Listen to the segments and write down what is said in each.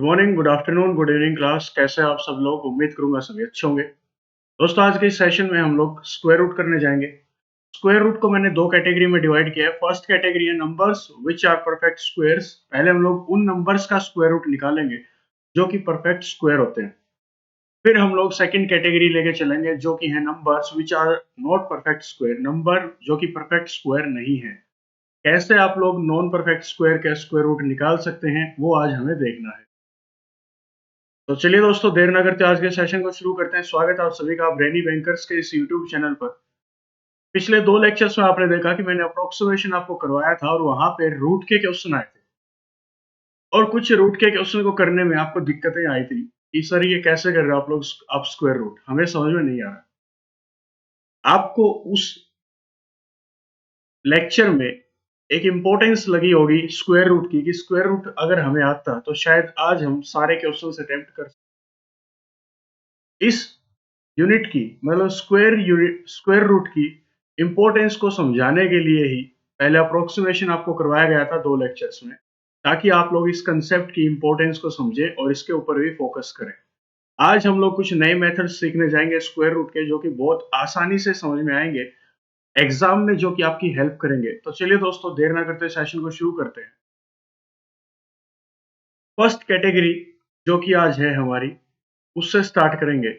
Good morning, good afternoon, good evening class. कैसे हैं आप सब लोग? उम्मीद करूंगा सभी अच्छे होंगे। दोस्तों, आज के इस सेशन में हम लोग स्क्वायर रूट करने जाएंगे। स्क्वायर रूट को मैंने दो कैटेगरी में डिवाइड किया है। फर्स्ट कैटेगरी है numbers which are perfect squares. पहले हम लोग उन नंबर्स का स्क्वायर रूट निकालेंगे जो कि परफेक्ट स्क्वायर होते हैं। फिर हम लोग सेकंड कैटेगरी लेके चलेंगे जो कि है numbers which are not perfect square, number जो कि परफेक्ट स्क्वायर नहीं है। कैसे आप लोग नॉन परफेक्ट स्क्वायर का स्क्वायर रूट निकाल सकते हैं वो आज हमें देखना है। तो चलिए दोस्तों, देर न करते आज के सेशन को शुरू करते हैं। स्वागत है आप सभी का ब्रेनी बैंकर्स के इस यूट्यूब चैनल पर। पिछले दो लेक्चर्स में आपने देखा कि मैंने अप्रोक्सीमेशन आपको करवाया था और वहां पे रूट के क्वेश्चन आए थे और कुछ रूट के क्वेश्चन को करने में आपको दिक्कतें आई थी कि सर ये कैसे कर रहे हो आप लोग, आप स्क्वायर रूट हमें समझ में नहीं आ रहा। आपको उस लेक्चर में एक इम्पोर्टेंस लगी होगी स्क्वायर रूट की कि स्क्वायर रूट अगर हमें आता तो शायद आज हम सारे क्वेश्चन अटेम्प्ट कर इस यूनिट की, मतलब स्क्वायर रूट की इंपॉर्टेंस को समझाने के लिए ही पहले अप्रोक्सीमेशन आपको करवाया गया था दो लेक्चर्स में, ताकि आप लोग इस कंसेप्ट की इंपॉर्टेंस को समझें और इसके ऊपर भी फोकस करें। आज हम लोग कुछ नए मेथड्स सीखने जाएंगे स्क्वायर रूट के, जो कि बहुत आसानी से समझ में आएंगे एग्जाम में, जो कि आपकी हेल्प करेंगे। तो चलिए दोस्तों, देर ना करते सेशन को शुरू करते हैं। फर्स्ट कैटेगरी जो कि आज है हमारी, उससे स्टार्ट करेंगे।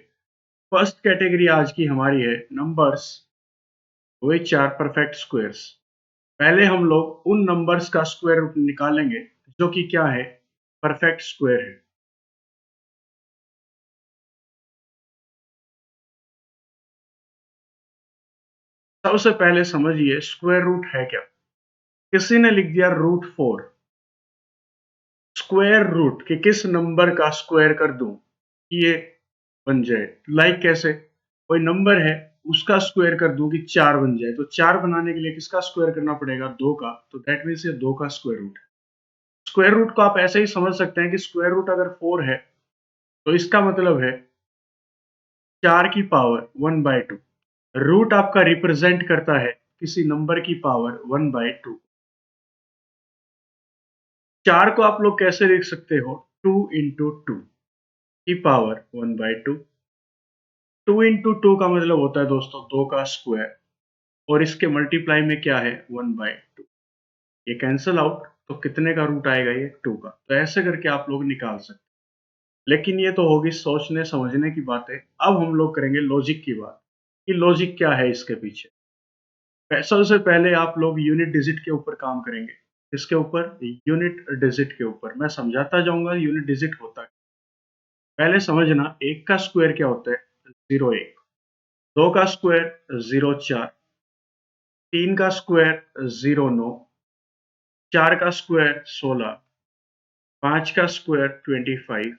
फर्स्ट कैटेगरी आज की हमारी है numbers which are perfect squares. पहले हम लोग उन नंबर्स का स्क्वायर रूट निकालेंगे जो कि क्या है, परफेक्ट स्क्वायर है। सबसे पहले समझिए स्क्वायर रूट है क्या। किसी ने लिख दिया रूट 4। स्क्वायर रूट के किस नंबर का स्क्वायर कर दूं ये बन जाए। लाइक कैसे, कोई नंबर है उसका स्क्वायर कर दूं कि 4 बन जाए, तो 4 बनाने के लिए किसका स्क्वायर करना पड़ेगा, 2 का। तो दैट मीन्स ये 2 का स्क्वायर रूट है। स्क्वायर रूट को आप ऐसे ही समझ सकते हैं कि स्क्वायर रूट अगर 4 है तो इसका मतलब है 4 की पावर 1/2। रूट आपका रिप्रेजेंट करता है किसी नंबर की पावर 1/2। 4 को आप लोग कैसे लिख सकते हो, 2 इंटू 2 की पावर 1/2। 2 इंटू 2 का मतलब होता है दोस्तों 2 का स्क्वायर, और इसके मल्टीप्लाई में क्या है, 1/2। ये कैंसल आउट, तो कितने का रूट आएगा, ये 2 का। तो ऐसे करके आप लोग निकाल सकते हैं। लेकिन ये तो होगी सोचने समझने की बातें। अब हम लोग करेंगे लॉजिक की बात कि लॉजिक क्या है इसके पीछे। सबसे पहले आप लोग यूनिट डिजिट के ऊपर काम करेंगे। इसके ऊपर, यूनिट डिजिट के ऊपर मैं समझाता जाऊंगा यूनिट डिजिट होता है। पहले समझना, 1 का स्क्वायर क्या होता है, 0 1। 2 का स्क्वायर 0 4। 3 का स्क्वायर 0 9। 4 का स्क्वायर 16। 5 का स्क्वायर 25।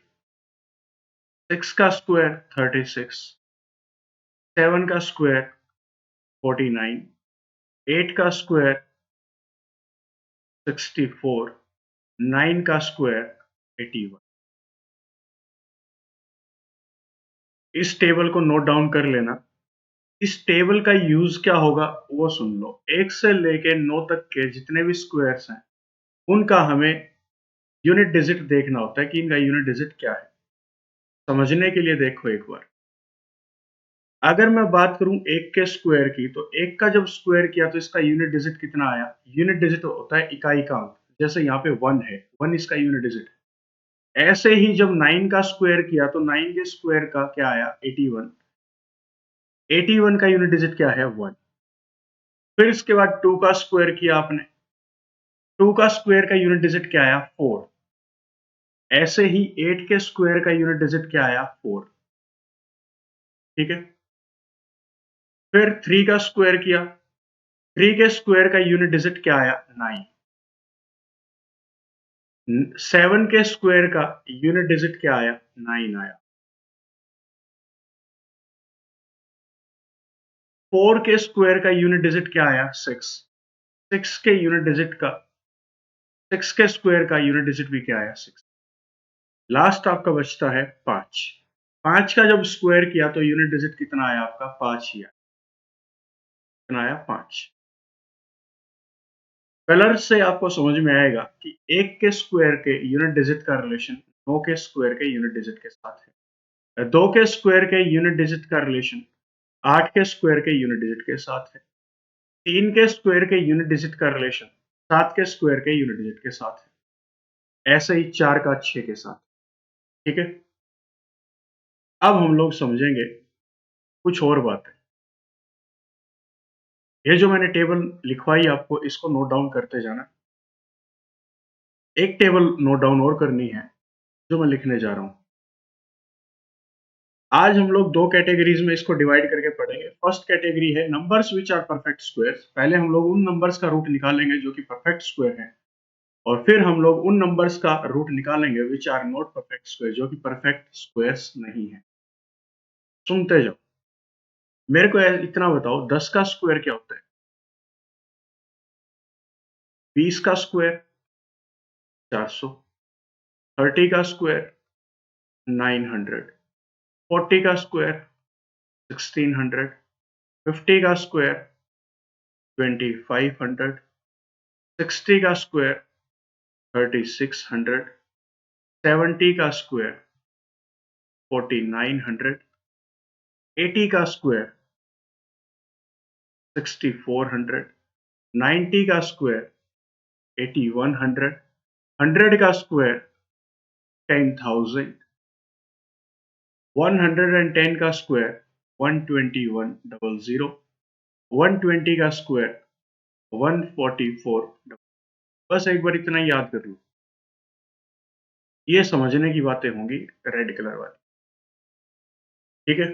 6 का स्क्वायर 36। 7 का स्क्वायर 49। 8 का स्क्वायर 64। 9 का स्क्वायर 81। इस टेबल को नोट डाउन कर लेना। इस टेबल का यूज क्या होगा वो सुन लो। 1 से लेके 9 तक के जितने भी स्क्वायर्स हैं उनका हमें यूनिट डिजिट देखना होता है कि इनका यूनिट डिजिट क्या है। समझने के लिए देखो एक बार, अगर मैं बात करूं 1 के स्क्वायर की, तो 1 का जब स्क्वायर किया तो इसका यूनिट डिजिट कितना आया। यूनिट डिजिट होता है इकाई का अंक। जैसे यहाँ पे 1 है, 1 इसका यूनिट डिजिट है। ऐसे ही जब 9 का स्क्वायर किया तो 9 के स्क्वायर का क्या आया, 81। 81 का यूनिट डिजिट क्या है, 1। फिर इसके बाद 2 का स्क्वायर किया आपने, 2 का स्क्वायर का यूनिट डिजिट क्या आया, 4। ऐसे ही 8 के स्क्वायर का यूनिट डिजिट क्या आया, 4। ठीक है। फिर 3 का स्क्वायर किया, 3 के स्क्वायर का यूनिट डिजिट क्या आया, 9। 7 के स्क्वायर का यूनिट डिजिट क्या आया, 9 आया। 4 के स्क्वायर का यूनिट डिजिट क्या आया, 6। 6 के यूनिट डिजिट का 6 के स्क्वायर का यूनिट डिजिट भी क्या आया, 6। लास्ट आपका बचता है 5। 5 का जब स्क्वायर किया तो यूनिट डिजिट कितना आया आपका, 5 ही आया। कितना आया, 5। कलर से आपको समझ में आएगा कि 1 के स्क्वायर के यूनिट डिजिट का रिलेशन 9 के स्क्वायर के यूनिट डिजिट के साथ है। 2 के स्क्वायर के यूनिट डिजिट का रिलेशन 8 के स्क्वायर के यूनिट डिजिट के साथ है। 3 के स्क्वायर के यूनिट डिजिट का रिलेशन 7 के स्क्वायर के यूनिट डिजिट के साथ है। ऐसे ही 4 का 6 के साथ। ठीक है, अब हम लोग समझेंगे कुछ और बातें। ये जो मैंने टेबल लिखवाई आपको, इसको नोट डाउन करते जाना। एक टेबल नोट डाउन और करनी है जो मैं लिखने जा रहा हूं। आज हम लोग दो कैटेगरीज में इसको डिवाइड करके पढ़ेंगे। फर्स्ट कैटेगरी है numbers which are perfect squares. पहले हम लोग उन नंबर्स का रूट निकालेंगे जो कि परफेक्ट स्क्वायर है, और फिर हम लोग उन नंबर्स का रूट निकालेंगे which are not perfect square, जो कि परफेक्ट स्क्वायर्स नहीं है। सुनते जाओ। मेरे को इतना बताओ, 10 का स्क्वायर क्या होता है? 20 का स्क्वायर 400, 30 का स्क्वायर 900, 40 का स्क्वायर 1600, 50 का स्क्वायर 2500, 60 का स्क्वायर 3600, 70 का स्क्वायर 4900, 80 का स्क्वायर 6400, 90 का स्क्वायर 8100, 100 का स्क्वायर 10,000, 110 का स्क्वायर 121,000, 120 का स्क्वायर 144। बस एक बार इतना याद कर लो। ये समझने की बातें होंगी रेड कलर वाली। ठीक है,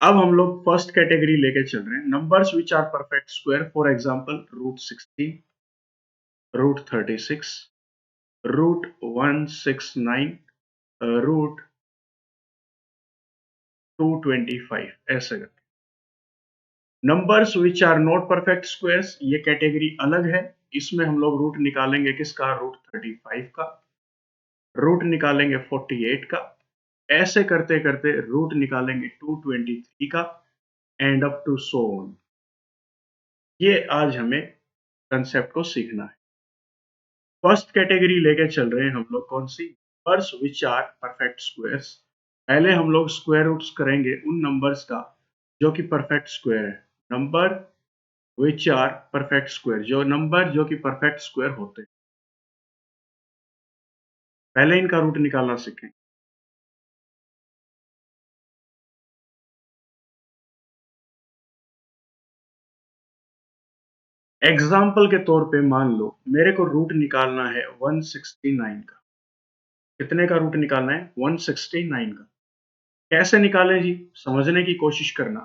अब हम लोग फर्स्ट कैटेगरी लेके चल रहे हैं, numbers which are perfect square. For example √16, √36, √169, √225, ऐसे करके। Numbers which are not perfect squares, ये कैटेगरी अलग है। इसमें हम लोग रूट निकालेंगे किसका? √35 का, रूट निकालेंगे 48 का, ऐसे करते करते रूट निकालेंगे 223 का, and up to so on. ये आज हमें कंसेप्ट को सीखना है। फर्स्ट कैटेगरी लेके चल रहे हैं हम लोग, कौन सी? Numbers which are perfect squares. पहले हम लोग स्क्वायर रूट्स करेंगे उन नंबर्स का जो कि परफेक्ट स्क्वायर है। Number which are perfect square, जो नंबर जो कि परफेक्ट स्क्वायर होते हैं, पहले इनका रूट निकालना सीखें। एग्जाम्पल के तौर पे मान लो मेरे को रूट निकालना है 169 का। कितने का रूट निकालना है? 169 का। कैसे निकालें जी? समझने की कोशिश करना।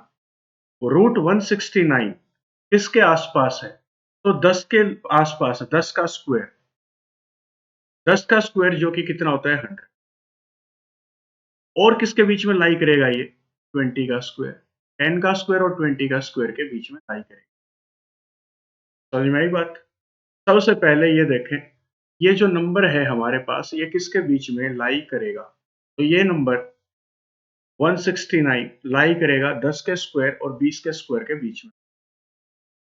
रूट 169 किसके आसपास है? तो 10 के आसपास है। 10 का स्क्वायर, 10 का स्क्वायर जो कि कितना होता है? 100। और किसके बीच में लाई करेगा ये? 20 का स्क्वायर। 10 का स्क्वायर और 20 का स्क्वायर के बीच में लाई करेगा। समझ में आई बात? सबसे पहले ये देखें, ये जो नंबर है हमारे पास, ये किसके बीच में लाई करेगा? तो ये नंबर 169 लाई करेगा 10 के स्क्वायर और 20 के स्क्वायर के बीच में।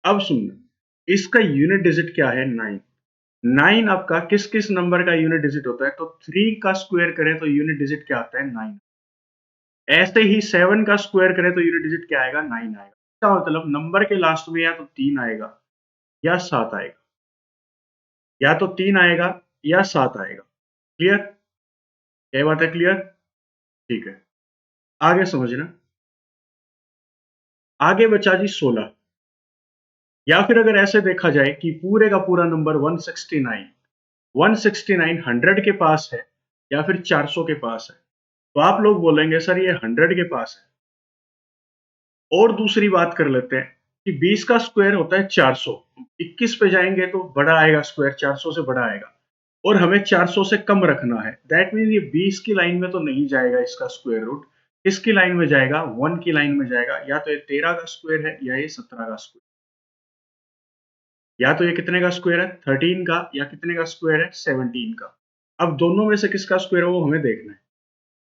अब सुनना, इसका यूनिट डिजिट क्या है? 9। 9 आपका किस किस नंबर का यूनिट डिजिट होता है? तो 3 का स्क्वायर करें तो यूनिट डिजिट क्या आता है? 9। ऐसे ही 7 का स्क्वायर करें तो यूनिट डिजिट क्या आएगा? 9 आएगा। इसका मतलब नंबर के लास्ट में या तो 3 आएगा या 7 आएगा, या तो 3 आएगा या 7 आएगा। क्लियर? क्या बात है? क्लियर? ठीक है, आगे समझना। आगे बचा जी 16। या फिर अगर ऐसे देखा जाए कि पूरे का पूरा नंबर 169 100 के पास है या फिर 400 के पास है, तो आप लोग बोलेंगे सर ये 100 के पास है। और दूसरी बात कर लेते हैं कि 20 का स्क्वायर होता है 400। 21 पे जाएंगे तो बड़ा आएगा स्क्वायर, 400 से बड़ा आएगा, और हमें 400 से कम रखना है। दैट मीन ये 20 की लाइन में तो नहीं जाएगा इसका स्क्वायर रूट। किसकी लाइन में जाएगा? 1 की लाइन में जाएगा। या तो ये 13 का स्क्वायर है या ये 17 का स्क्वायर। या तो ये कितने का स्क्वायर है? 13 का, या कितने का स्क्वायर है? 17 का। अब दोनों में से किसका स्क्वायर है वो हमें देखना है।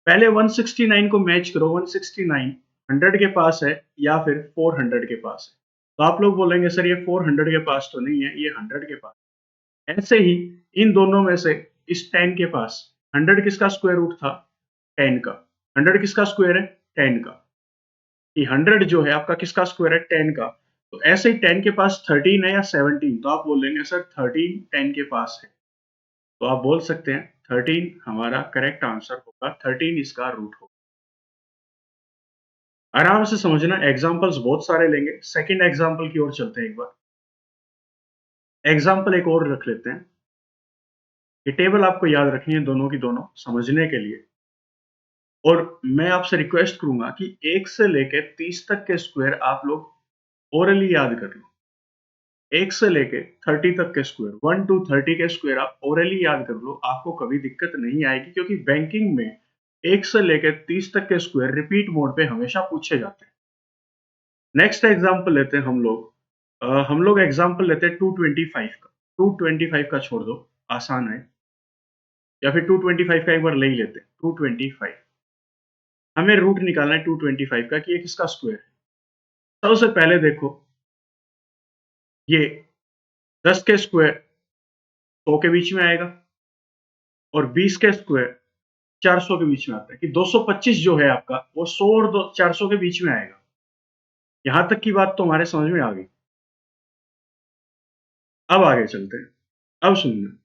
पहले 169 को मैच करो। 169 100 के पास है या फिर 400 के पास है? तो आप लोग बोलेंगे सर ये 400 के पास तो नहीं है, ये 100 के पास। ऐसे ही इन दोनों में से इस 10 के पास 100 किसका स्क्वायर रूट था? 10 का। 100 किसका स्क्वायर है? 10 का। कि 100 जो है आपका किसका स्क्वायर है? 10 का। तो ऐसे ही 10 के पास 13 है या 17, तो आप बोलेंगे सर 13 10 के पास है, तो आप बोल सकते हैं 13 हमारा करेक्ट आंसर होगा, 13 इसका रूट होगा। आराम से समझना, एग्जांपल्स बहुत सारे लेंगे। सेकंड एग्जांपल की ओर चलते हैं एक बार। एग्जांपल एक और रख लेते हैं। ये टेबल आपको याद रखनी है दोनों की दोनों समझने के लिए, और मैं आपसे रिक्वेस्ट करूंगा कि 1 से लेकर 30 तक के स्क्वायर आप लोग ओरली याद कर लो। 1 से लेके 30 तक के स्क्वायर, 1 टू 30 के स्क्वायर आप ओरली याद कर लो, आपको कभी दिक्कत नहीं आएगी, क्योंकि बैंकिंग में 1 से लेके 30 तक के स्क्वायर रिपीट मोड पे हमेशा पूछे जाते हैं। नेक्स्ट एग्जांपल लेते हैं हम लोग एग्जांपल लेते हैं 225 का। 225 का छोड़ दो, आसान है, या फिर 225 का एक बार ले ही लेते हैं। 225 हमें रूट निकालना है 225 का कि ये किसका स्क्वायर है। सबसे पहले देखो, ये 10 के स्क्वायर 100 के बीच में आएगा, और 20 के स्क्वायर 400 के बीच में आता है, कि 225 जो है आपका वो 100 और 400 के बीच में आएगा। यहां तक की बात तो हमारे समझ में आ गई। अब आगे चलते हैं। अब सुनना,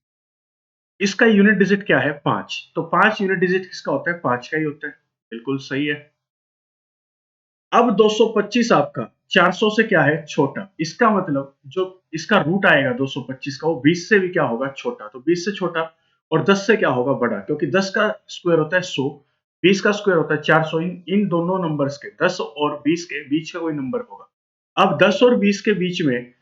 इसका यूनिट डिजिट क्या है? 5। तो 5 यूनिट डिजिट किसका होता है? 5 का ही होता है। बिल्कुल सही है। अब 225 आपका 400 से क्या है? छोटा। इसका मतलब जो इसका रूट आएगा 225 का, वो 20 से भी क्या होगा? छोटा। तो 20 से छोटा, और 10 से क्या होगा? बड़ा, क्योंकि 10 का स्क्वायर होता है 100, 20 का स्क्वायर होता है 400। इन दोनों नंबर्स के 10 और 20 के बीच का कोई नंबर होगा। अब 10 और 20 के बीच में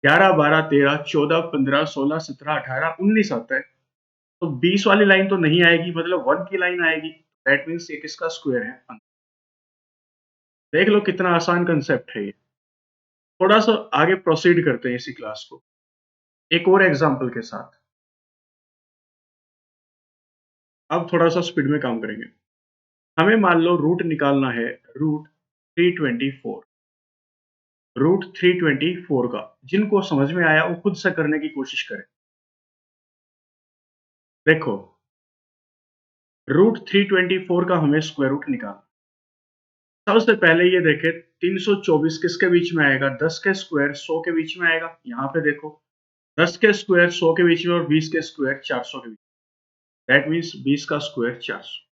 11 12 13 14 15 16 17 18 19 आता है, तो 20 वाली लाइन तो नहीं आएगी, मतलब 1 की लाइन आएगी। दैट मीन्स ये किसका स्क्वायर है? देख लो कितना आसान कंसेप्ट है ये। थोड़ा सा आगे प्रोसीड करते हैं इसी क्लास को एक और एग्जांपल के साथ। अब थोड़ा सा स्पीड में काम करेंगे। हमें मान लो रूट निकालना है, रूट 324। रूट 324 का जिनको समझ में आया वो खुद से करने की कोशिश करें। देखो, रूट 324 का हमें स्क्वायर रूट निकालना। सबसे पहले ये देखें, 324 किसके बीच में आएगा? 10 के स्क्वायर 100 के बीच में आएगा। यहाँ पे देखो, 10 के स्क्वायर 100 के बीच में, और 20 के स्क्वायर 400 के बीच में। दैट मीन्स 20 का स्क्वायर 400।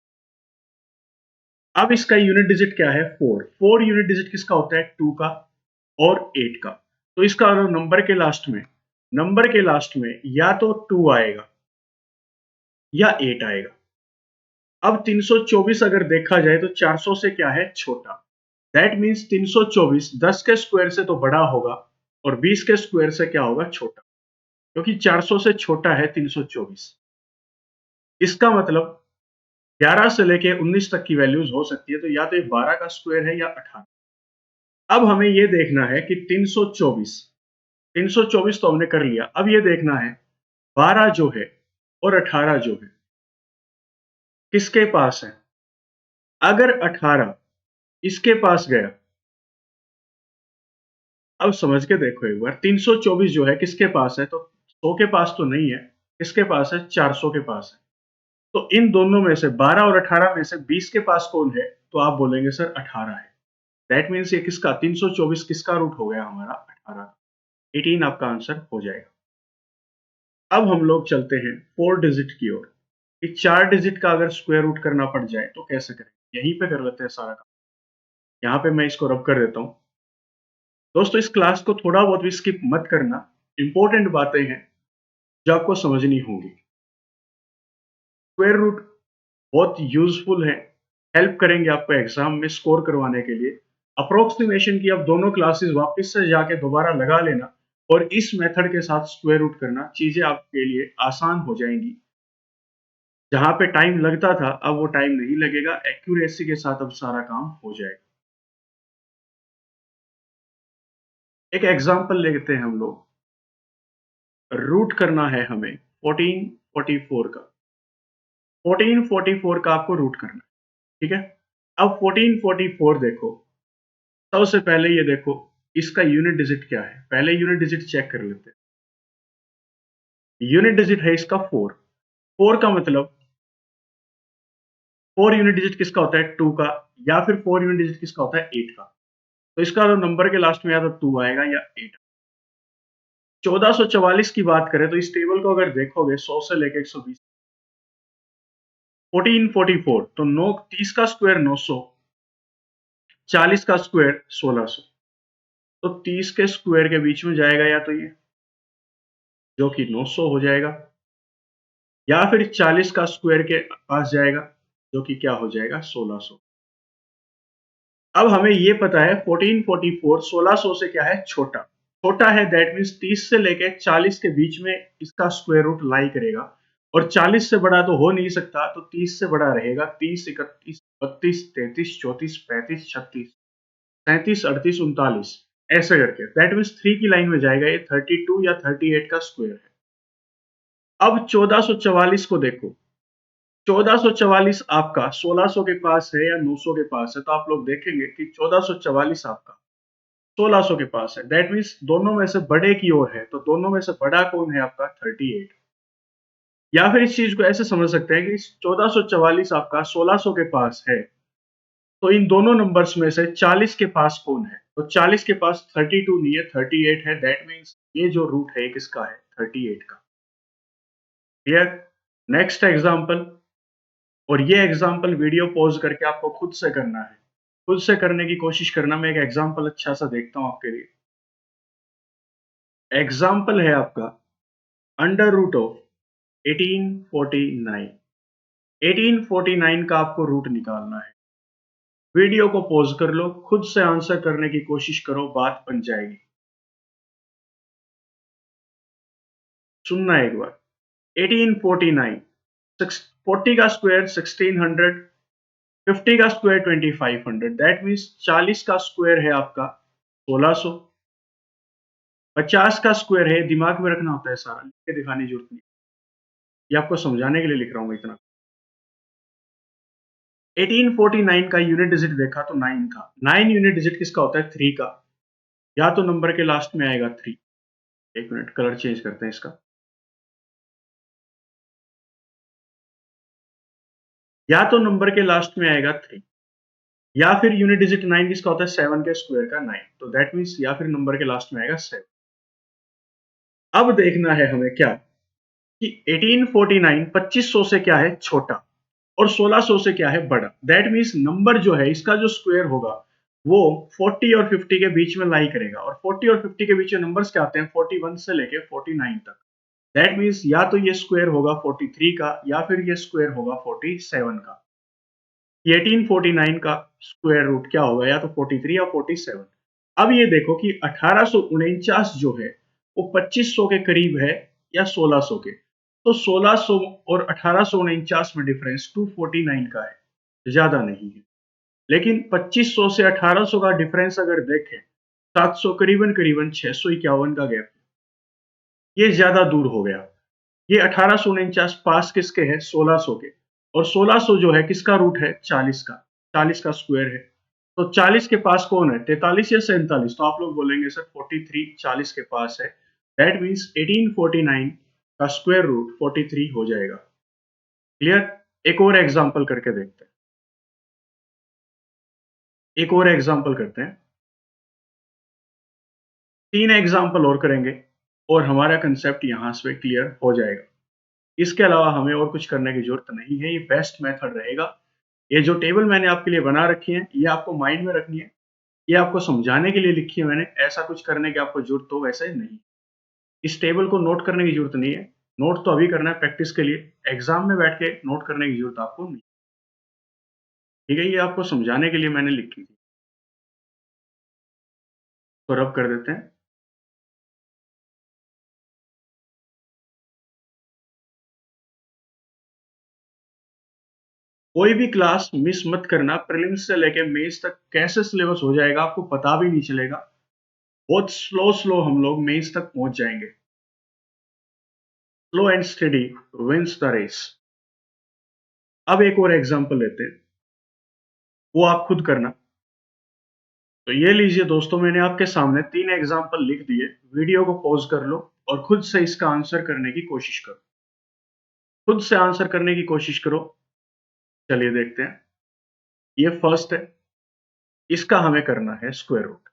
अब इसका यूनिट डिजिट क्या है? 4। 4 यूनिट डिजिट किसका होता है? 2 का और 8 का। तो इसका अगर नंबर के लास्ट में या तो 2 आएगा या 8 आएगा। अब 324 अगर देखा जाए तो 400 से क्या है? छोटा। दैट मीन्स 324 10 के स्क्वायर से तो बड़ा होगा, और 20 के स्क्वायर से क्या होगा? छोटा, क्योंकि 400 से छोटा है 324। इसका मतलब 11 से लेके 19 तक की वैल्यूज हो सकती है, तो या तो ये 12 का स्क्वायर है या 18। अब हमें ये देखना है कि 324 तो हमने कर लिया। अब ये देखना है 12 जो है और 18 जो है किसके पास है। अगर 18 इसके पास गया, अब समझ के देखो एक बार, 324 जो है किसके पास है? तो 100 के पास तो नहीं है, किसके पास है? 400 के पास है। तो इन दोनों में से 12 और 18 में से 20 के पास कौन है? तो आप बोलेंगे सर 18 है। दैट मीन्स ये किसका 324 किसका रूट हो गया? हमारा 18। 18 आपका आंसर हो जाएगा। अब हम लोग चलते हैं 4 डिजिट की ओर, कि 4 डिजिट का अगर स्क्वायर रूट करना पड़ जाए तो कैसे करें। यहीं पे कर लेते हैं सारा काम। यहाँ पे मैं इसको रब कर देता हूँ। दोस्तों, इस क्लास को थोड़ा बहुत भी स्किप मत करना, इंपॉर्टेंट बातें हैं जो आपको समझनी होंगी। स्क्वायर रूट बहुत यूजफुल है, हेल्प करेंगे आपको एग्जाम में स्कोर करवाने के लिए। अप्रोक्सीमेशन की अब दोनों क्लासेस वापस से जाके दोबारा लगा लेना, और इस मेथड के साथ स्क्वायर रूट करना, चीजें आपके लिए आसान हो जाएंगी। जहां पे टाइम लगता था अब वो टाइम नहीं लगेगा, एक्यूरेसी के साथ अब सारा काम हो जाएगा। एक एग्जांपल लेते हैं हम लोग। रूट करना है हमें 1444 का। 1444 का आपको रूट करना है, ठीक है। अब 1444 देखो, सबसे पहले ये देखो इसका यूनिट डिजिट क्या है। पहले यूनिट डिजिट चेक कर लेते हैं। यूनिट डिजिट है इसका 4। 4 का मतलब 4 यूनिट डिजिट किसका होता है 2 का, या फिर 4 यूनिट डिजिट किसका होता है 8 का। तो इसका जो नंबर के लास्ट में या तो 2 आएगा या 8। 1444 की बात करें तो इस टेबल को अगर देखोगे 100 से लेकर 120, 1444 तो 9 30 का स्क्वायर 900, 40 का स्क्वायर 1600, तो 30 के स्क्वायर के बीच में जाएगा या तो ये, जो कि 900 हो जाएगा, या फिर 40 का स्क्वायर के पास जाएगा, जो कि क्या हो जाएगा 1600। अब हमें ये पता है 1444 1600 से क्या है छोटा, छोटा है दैट मीन्स 30 से लेके 40 के बीच में इसका स्क्वायर रूट लाई करेगा, और 40 से बड़ा तो हो नहीं सकता, तो 30 से बड़ा रहेगा। 30 31 32 33 34 35 36 37 38 39 ऐसे करके, दैट मीन्स 3 की लाइन में जाएगा। ये 32 या 38 का स्क्वायर है। अब 1444 को देखो, 1444 आपका 1600 के पास है या 900 के पास है, तो आप लोग देखेंगे कि 1444 आपका 1600 के पास है, दैट मीन्स दोनों में से बड़े की ओर है। तो दोनों में से बड़ा कौन है आपका 38। या फिर इस चीज को ऐसे समझ सकते हैं कि 1444 आपका 1600 के पास है, तो इन दोनों नंबर्स में से 40 के पास कौन है, तो 40 के पास 32 नहीं है 38 है, दैट मीन्स ये जो रूट है किसका है 38 का। क्लियर। नेक्स्ट एग्जांपल, और ये एग्जाम्पल वीडियो पॉज करके आपको खुद से करना है, खुद से करने की कोशिश करना। मैं एक एग्जाम्पल अच्छा सा देखता हूं आपके लिए। एग्जाम्पल है आपका अंडर रूट ऑफ 1849। 1849 का आपको रूट निकालना है। वीडियो को पॉज कर लो, खुद से आंसर करने की कोशिश करो, बात बन जाएगी। सुनना एक बार, 1849, 40 का स्क्वायर 1600, 50 का स्क्वायर 2500, दैट मीन्स 40 का स्क्वायर है आपका 1600, 50 का स्क्वायर है, दिमाग में रखना होता है, सारा लिख के दिखाने की जरूरत नहीं, ये आपको समझाने के लिए लिख रहा हूं मैं इतना। 1849 का यूनिट डिजिट देखा तो 9 था। 9 यूनिट डिजिट किसका होता है 3 का, या तो नंबर के लास्ट में आएगा 3। एक मिनट कलर चेंज करते हैं इसका, या तो नंबर के लास्ट में आएगा 3, या फिर यूनिट डिजिट 9 किसका होता है 7 के स्क्वायर का 9, तो दैट मीन्स या फिर नंबर के लास्ट में आएगा 7। अब देखना है हमें क्या कि 1849 2500 से क्या है छोटा, और 1600 से क्या है बड़ा, दैट मीन्स नंबर जो है इसका जो स्क्वायर होगा वो 40 और 50 के बीच में लाई करेगा, और 40 और 50 के बीच में नंबर्स क्या आते हैं 41 से लेके 49 तक, दैट मीन्स या तो ये स्क्वायर होगा 43 का, या फिर ये स्क्वायर होगा 47 का। 1849 का स्क्वायर रूट क्या होगा, या तो 43 या 47। अब ये देखो कि 1849 जो है वो 2500 के करीब है या 1600 के, तो 1600 और 1849 में डिफरेंस 249 का है, ज्यादा नहीं है। लेकिन 2500 से 1800 का डिफरेंस अगर देखें 700, करीबन करीबन 651 का गैप, ये ज्यादा दूर हो गया। ये 1849 पास किसके है 1600 के, और 1600 जो है किसका रूट है 40 का, 40 का स्क्वायर है। तो 40 के पास कौन है 43 या 47, तो आप लोग बोलेंगे सर 43 40 के पास है, दैट मीन्स 1849 का स्क्वायर रूट 43 हो जाएगा। क्लियर। एक और एग्जांपल करके देखते हैं, एक और एग्जांपल करते हैं, 3 एग्जांपल और करेंगे और हमारा कंसेप्ट यहां से क्लियर हो जाएगा। इसके अलावा हमें और कुछ करने की जरूरत नहीं है, ये बेस्ट मेथड रहेगा। ये जो टेबल मैंने आपके लिए बना रखी है ये आपको माइंड में रखनी है, ये आपको समझाने के लिए लिखी है मैंने, ऐसा कुछ करने की आपको जरूरत हो वैसे नहीं। इस टेबल को नोट करने की जरूरत नहीं है, नोट तो अभी करना है प्रैक्टिस के लिए, एग्जाम में बैठ के नोट करने की जरूरत आपको नहीं। ठीक है, ये आपको समझाने के लिए मैंने लिखी थी, तो रब कर देते हैं। कोई भी क्लास मिस मत करना, प्रीलिम्स से लेके मेंस तक कैसे सिलेबस हो जाएगा आपको पता भी नहीं चलेगा, बहुत स्लो स्लो हम लोग मेंस तक पहुंच जाएंगे। Slow and study wins the race. अब एक और एग्जांपल लेते हैं, वो आप खुद करना। तो ये लीजिए दोस्तों, मैंने आपके सामने 3 एग्जांपल लिख दिए, वीडियो को पॉज कर लो और खुद से इसका आंसर करने की कोशिश करो, खुद से आंसर करने की कोशिश करो। चलिए देखते हैं। ये फर्स्ट है, इसका हमें करना है स्क्वायर रूट।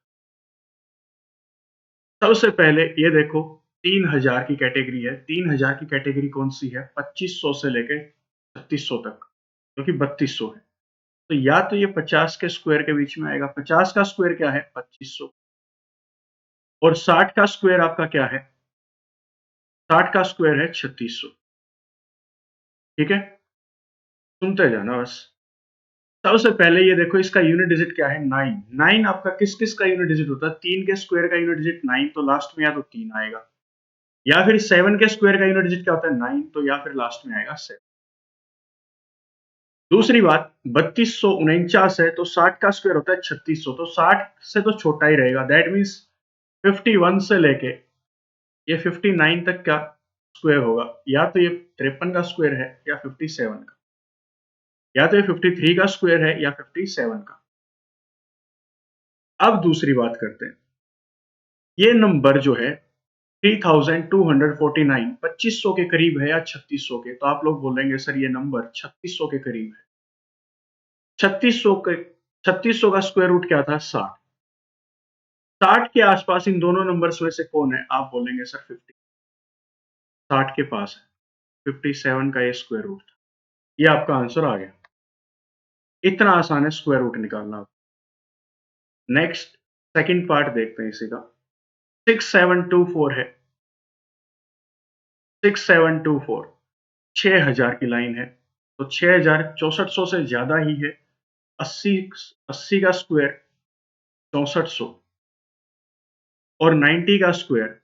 सबसे पहले ये देखो 3000 की कैटेगरी है। 3000 की कैटेगरी कौन सी है? 2500 से लेके 3600 तक, जो कि 3200 है। तो या तो ये 50 के स्क्वायर के बीच में आएगा। 50 का स्क्वायर क्या है? 2500। और 60 का स्क्वायर आपका क्या है? 60 का स्क्वायर है 3600। ठीक है, सुनते जाना बस। सबसे पहले ये देखो, इसका यूनिट डिजिट क्या है? 9। 9 आपका किस किस का यूनिट डिजिट होता है? 3 के स्क्वायर का यूनिट डिजिट 9, तो लास्ट में या तो 3 आएगा, या फिर 7 के स्क्वायर का यूनिट डिजिट क्या होता है? 9, तो या फिर लास्ट में आएगा 7। दूसरी बात, 3249 है तो 60 का स्क्वायर होता है 3600, तो 60 से तो छोटा ही रहेगा। दैट मीन्स 51 से लेके ये 59 तक का स्क्वायर होगा, या तो ये 53 का स्क्वायर है या 57 का, या तो ये 53 का स्क्वायर है या 57 का। अब दूसरी बात करते हैं, ये नंबर जो है 3249 2500 के करीब है या 3600 के? तो आप लोग बोलेंगे सर ये नंबर 3600 के करीब है। 3600 का स्क्वायर रूट क्या था? 60। 60 के आसपास इन दोनों नंबर्स में से कौन है? आप बोलेंगे सर 50। 60 के पास है, 57 का ये स्क्वायर रूट था। ये आपका आंसर आ गया। इतना आसान है स्क्वायर रूट निकालना। नेक्स्ट, सेकंड पार्ट देखते हैं इसी का। 6724 है। 6724 6000 की लाइन है, तो 6000 6400 से ज्यादा ही है। 80 80 का स्क्वायर 6400, और 90 का स्क्वायर,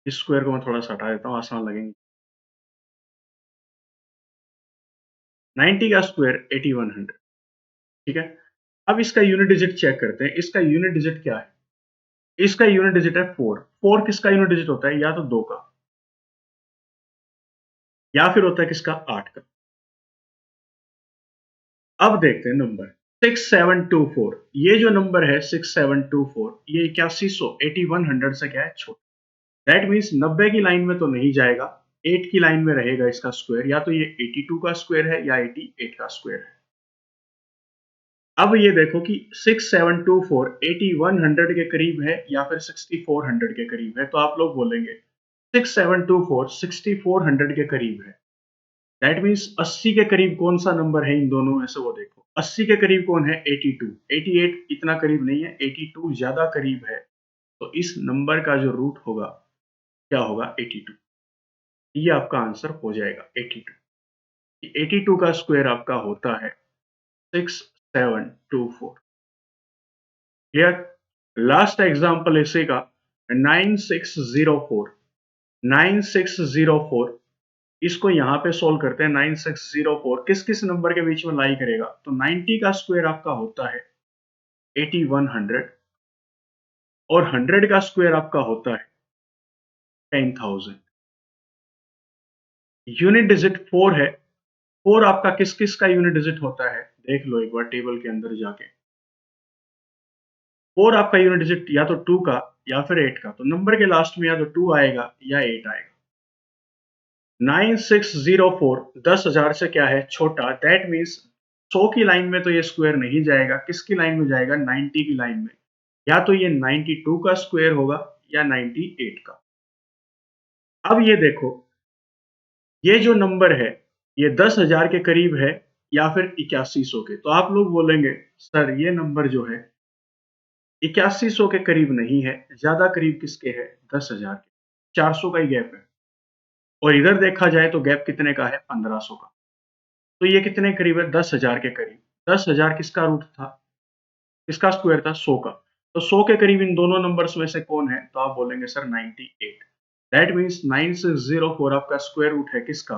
इस स्क्वायर को मैं थोड़ा सा हटा देता हूँ, आसान लगेंगे। 90 का स्क्वायर 8100। ठीक है, अब इसका यूनिट डिजिट चेक करते हैं। इसका यूनिट डिजिट क्या है? इसका यूनिट डिजिट है 4। 4 किसका यूनिट डिजिट होता है? या तो 2 का, या फिर होता है किसका? 8 का। अब देखते हैं नंबर 6724। ये जो नंबर है 6724, ये 8100 8100 से क्या है? छोटा। दैट मीन्स 90 की लाइन में तो नहीं जाएगा, 8 की लाइन में रहेगा इसका स्क्वायर। या तो ये 82 का स्क्वायर है या 88 का स्क्वायर है। अब ये देखो कि 6724 8100 के करीब है या फिर 6400 के करीब है। तो आप लोग बोलेंगे 6724 6400 के करीब है। दैट मीन्स 80 के करीब कौन सा नंबर है इन दोनों में से? वो देखो 80 के करीब कौन है? 82। 88 इतना करीब नहीं है, 82 ज्यादा करीब है। तो इस नंबर का जो रूट होगा क्या होगा? 82। ये आपका आंसर हो जाएगा 82। 82 का स्क्वायर आपका होता है 6724। क्लियर? लास्ट एग्जांपल इसी का 9604। 9604, इसको यहां पे सोल्व करते हैं। 9604 किस किस नंबर के बीच में लाई करेगा? तो 90 का स्क्वायर आपका होता है 8100, और 100 का स्क्वायर आपका होता है 10,000। यूनिट डिजिट 4 है। 4 आपका किस किस का यूनिट डिजिट होता है? देख लो एक बार टेबल के अंदर जाके। 4 आपका यूनिट डिजिट या तो 2 का या फिर 8 का, तो नंबर के लास्ट में या तो 2 आएगा या 8 आएगा। 9604 10,000 से क्या है? छोटा। दैट मीन्स 100 की लाइन में तो ये स्क्वायर नहीं जाएगा। किसकी लाइन में जाएगा? 90 की लाइन में। या तो ये 92 का स्क्वायर होगा या 98 का। अब ये देखो, ये जो नंबर है ये 10,000 के करीब है या फिर 8100 के? तो आप लोग बोलेंगे सर ये नंबर जो है 8100 के करीब नहीं है, ज्यादा करीब किसके है? 10,000 के। 400 का ही गैप है, और इधर देखा जाए तो गैप कितने का है? 1500 का। तो ये कितने करीब है? 10,000 के करीब। 10,000 किसका रूट था? किसका स्क्वायर था? 100 का। तो 100 के करीब इन दोनों नंबर्स में से कौन है? तो आप बोलेंगे सर 98। दैट मीन्स 9604 आपका स्क्वायर रूट है किसका?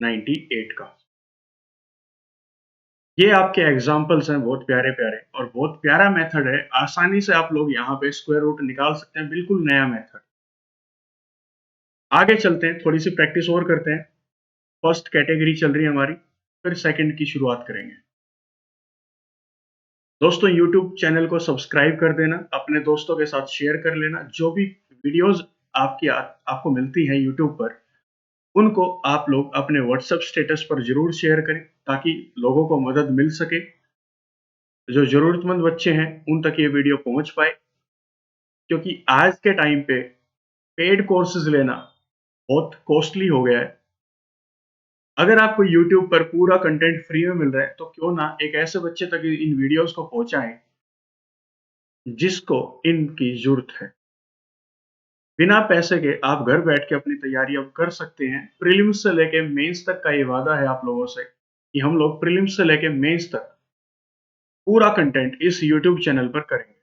98 का। ये आपके एग्जाम्पल्स हैं बहुत प्यारे प्यारे, और बहुत प्यारा मेथड है। आसानी से आप लोग यहाँ पे स्क्वायर रूट निकाल सकते हैं, बिल्कुल नया मेथड। आगे चलते हैं, थोड़ी सी प्रैक्टिस और करते हैं। फर्स्ट कैटेगरी चल रही है हमारी, फिर सेकंड की शुरुआत करेंगे। दोस्तों यूट्यूब चैनल को सब्सक्राइब कर देना, अपने दोस्तों के साथ शेयर कर लेना। जो भी वीडियोस आपको मिलती हैं यूट्यूब पर, उनको आप लोग अपने व्हाट्सएप स्टेटस पर ज़रूर शेयर करें ताकि लोगों को मदद मिल सके। जो ज़रूरतमंद बच्चे हैं, उन तक ये वीडियो पहुँच पाए, क्योंकि आज के टाइम पे पेड कोर्सेज़ लेना बहुत कॉस्टली हो गया है। अगर आपको यूट्यूब पर पूरा कंटेंट फ्री में मिल रहा है, तो क्यों ना एक ऐसे बच्चे तक इन वीडियोज़ को पहुँचाएँ, जिसको इनकी ज़रूरत है। बिना पैसे के आप घर बैठ के अपनी तैयारी अब कर सकते हैं। प्रीलिम्स से लेके मेंस तक का ये वादा है आप लोगों से कि हम लोग प्रीलिम्स से लेके मेंस तक पूरा कंटेंट इस यूट्यूब चैनल पर करेंगे।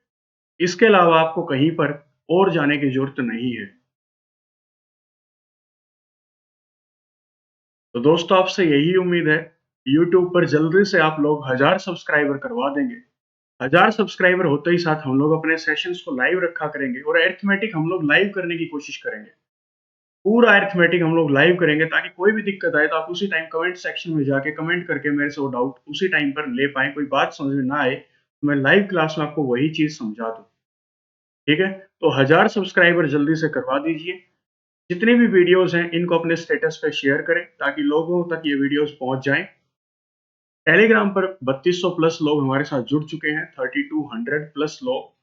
इसके अलावा आपको कहीं पर और जाने की ज़रूरत नहीं है। तो दोस्तों, आपसे यही उम्मीद है, यूट्यूब पर जल्दी से आप लोग 1000 सब्सक्राइबर करवा देंगे। 1000 सब्सक्राइबर होते ही साथ हम लोग अपने सेशंस को लाइव रखा करेंगे और अरिथमेटिक हम लोग लाइव करने की कोशिश करेंगे। पूरा अरिथमेटिक हम लोग लाइव करेंगे ताकि कोई भी दिक्कत आए तो आप उसी टाइम कमेंट सेक्शन में जाके कमेंट करके मेरे से वो डाउट उसी टाइम पर ले पाएँ। कोई बात समझ में ना आए, तो मैं लाइव क्लास में आपको वही चीज़ समझा दूँ। ठीक है? तो 1000 सब्सक्राइबर जल्दी से करवा दीजिए। जितनी भी वीडियोज़ हैं, इनको अपने स्टेटस पे शेयर करें ताकि लोगों तक ये वीडियोज़ पहुँच जाएँ। टेलीग्राम पर 3200 प्लस लोग हमारे साथ जुड़ चुके हैं, 3200 प्लस लोग।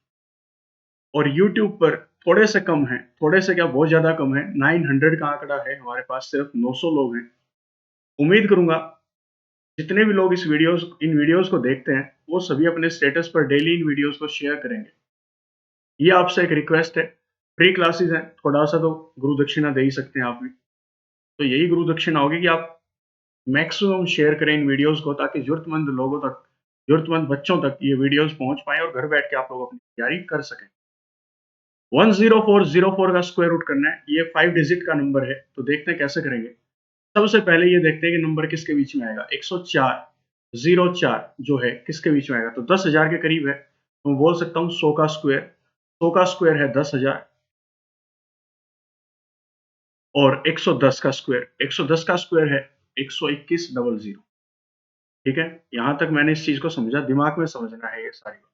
और यूट्यूब पर थोड़े से कम हैं, थोड़े से क्या बहुत ज़्यादा कम है, 900 का आंकड़ा है, हमारे पास सिर्फ 900 लोग हैं। उम्मीद करूँगा जितने भी लोग इन वीडियोज़ को देखते हैं, वो सभी अपने स्टेटस पर डेली इन वीडियोज़ को शेयर करेंगे। ये आपसे एक रिक्वेस्ट है, फ्री क्लासेस हैं, थोड़ा-सा तो गुरु दक्षिणा दे ही सकते हैं आप भी। तो यही गुरु दक्षिणा होगी कि आप मैक्सिमम शेयर करें इन वीडियोज़ को ताकि ज़रूरतमंद बच्चों तक ये वीडियोज़ पहुँच पाएँ और घर बैठ के आप लोग अपनी तैयारी कर सकें। 10404 का स्क्वायर रूट करना है, ये 5 डिजिट का नंबर है, तो देखते हैं कैसे करेंगे। सबसे पहले ये देखते हैं कि नंबर किसके बीच में आएगा। 104 04 जो है किसके बीच में आएगा, तो 10,000 के करीब है, तो मैं बोल सकता हूँ 100 का स्क्वायर। 100 का स्क्वायर है 10,000 और 110 का स्क्वायर, 110 का स्क्वायर है 121,000। ठीक है, यहाँ तक मैंने इस चीज को समझा, दिमाग में समझना है ये सारी बात।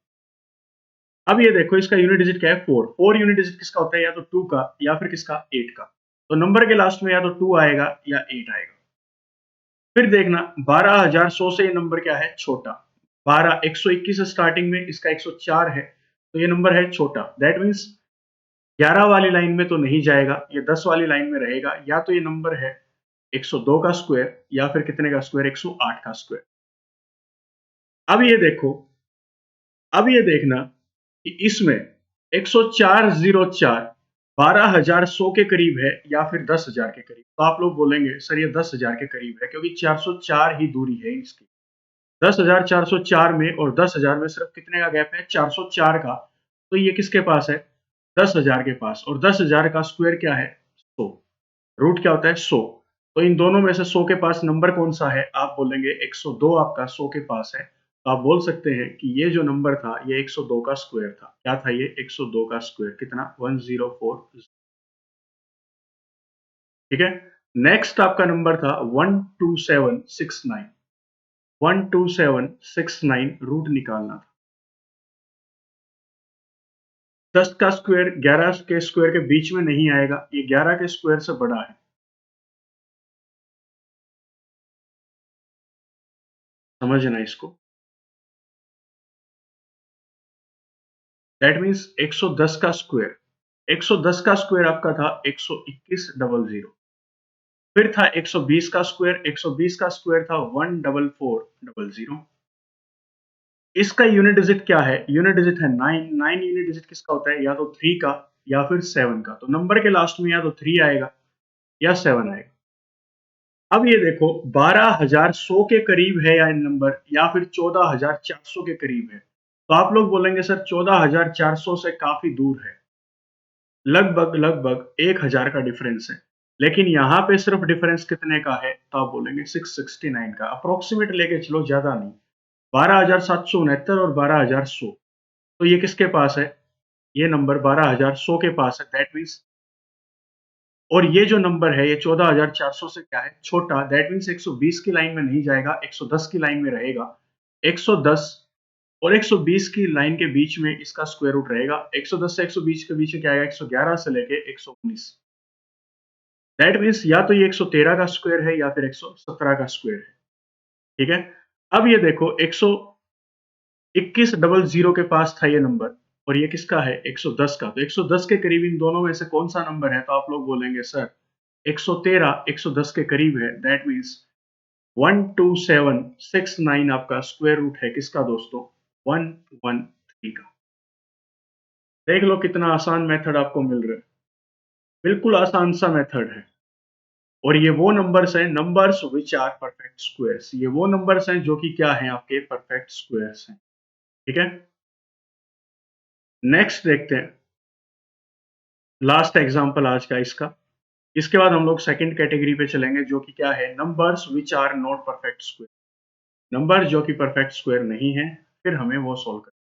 अब ये देखो, इसका यूनिट डिजिट क्या है, 4। 4 यूनिट डिजिट किसका होता है, या तो 2 का या फिर किसका, 8 का। तो नंबर के लास्ट में या तो 2 आएगा या 8 आएगा। फिर देखना 12,100 से ये नंबर क्या है, छोटा। 12 121 स्टार्टिंग में, इसका 104 है, तो ये नंबर है छोटा। दैट मीन्स 11 वाली लाइन में तो नहीं जाएगा, ये 10 वाली लाइन में रहेगा। या तो ये नंबर है 102 का स्क्वायर या फिर कितने का स्क्वायर, 108 का स्क्वायर। अब ये देखो, अब ये देखना कि इसमें 10404 12,100 के करीब है या फिर 10,000 के करीब। तो आप लोग बोलेंगे सर ये 10,000 के करीब है, क्योंकि 404 ही दूरी है इसकी। 10,404 में और 10,000 में सिर्फ कितने का गैप है, 404 का। तो ये किसके पास है, 10,000 के पास। और 10,000 का स्क्वायर क्या है, 100। रूट क्या होता है, 100। तो इन दोनों में से 100 के पास नंबर कौन सा है, आप बोलेंगे 102 आपका 100 के पास है। तो आप बोल सकते हैं कि ये जो नंबर था ये 102 का स्क्वायर था। क्या था ये, 102 का स्क्वायर, कितना, 1040। ठीक है। नेक्स्ट आपका नंबर था 12769। 12769 रूट निकालना था। 10 का स्क्वायर 11 के स्क्वायर के बीच में नहीं आएगा, ये 11 के स्क्वायर से बड़ा है। समझना इसको। दैट मीन्स 110 का स्क्वायर, 110 का स्क्वायर आपका था 121,000। फिर था 120 का स्क्वायर, 120 का स्क्वायर था 144,000। इसका यूनिट डिजिट क्या है, यूनिट डिजिट है 9। 9 यूनिट डिजिट किसका होता है, या तो 3 का या फिर 7 का। तो नंबर के लास्ट में या तो 3 आएगा या 7 आएगा। अब ये देखो 12,100 के करीब है या नंबर, या फिर 14,400 के करीब है। तो आप लोग बोलेंगे सर 14,400 से काफी दूर है, लगभग 1,000 का डिफरेंस है। लेकिन यहाँ पे सिर्फ डिफरेंस कितने का है, तो आप बोलेंगे 669 का। अप्रोक्सीमेट लेके चलो, ज्यादा नहीं। 12,769 और 12,100, तो ये किसके पास है, ये नंबर 12,100 के पास है। दैट मीन्स, और ये जो नंबर है ये 14,400 से क्या है, छोटा। दैट मीन्स 120 की लाइन में नहीं जाएगा, 110 की लाइन में रहेगा। 110 और 120 की लाइन के बीच में इसका स्क्वायर रूट रहेगा। 110 से 120 के बीच में क्या आएगा, 111 से लेके 119। दैट मीन्स या तो ये 113 का स्क्वायर है या फिर 117 का स्क्वायर है। ठीक है, अब ये देखो 12100 के पास था ये नंबर और ये किसका है 110 का, तो 110 के करीब इन दोनों में से कौन सा नंबर है, तो आप लोग बोलेंगे सर 113 110 के करीब है, दैट मीन्स 12769 आपका स्क्वायर रूट है किसका दोस्तों 113 का। देख लो कितना आसान मेथड आपको मिल रहा है, बिल्कुल आसान सा मेथड है। और ये वो नंबर्स हैं, numbers which are perfect squares, ये वो नंबर्स हैं जो कि क्या हैं आपके परफेक्ट स्क्वायर्स हैं। ठीक है, नेक्स्ट देखते हैं लास्ट एग्जांपल आज का इसका। इसके बाद हम लोग सेकंड कैटेगरी पे चलेंगे जो कि क्या है numbers which are not perfect square, number जो कि परफेक्ट स्क्वायर नहीं है, फिर हमें वो सॉल्व करना।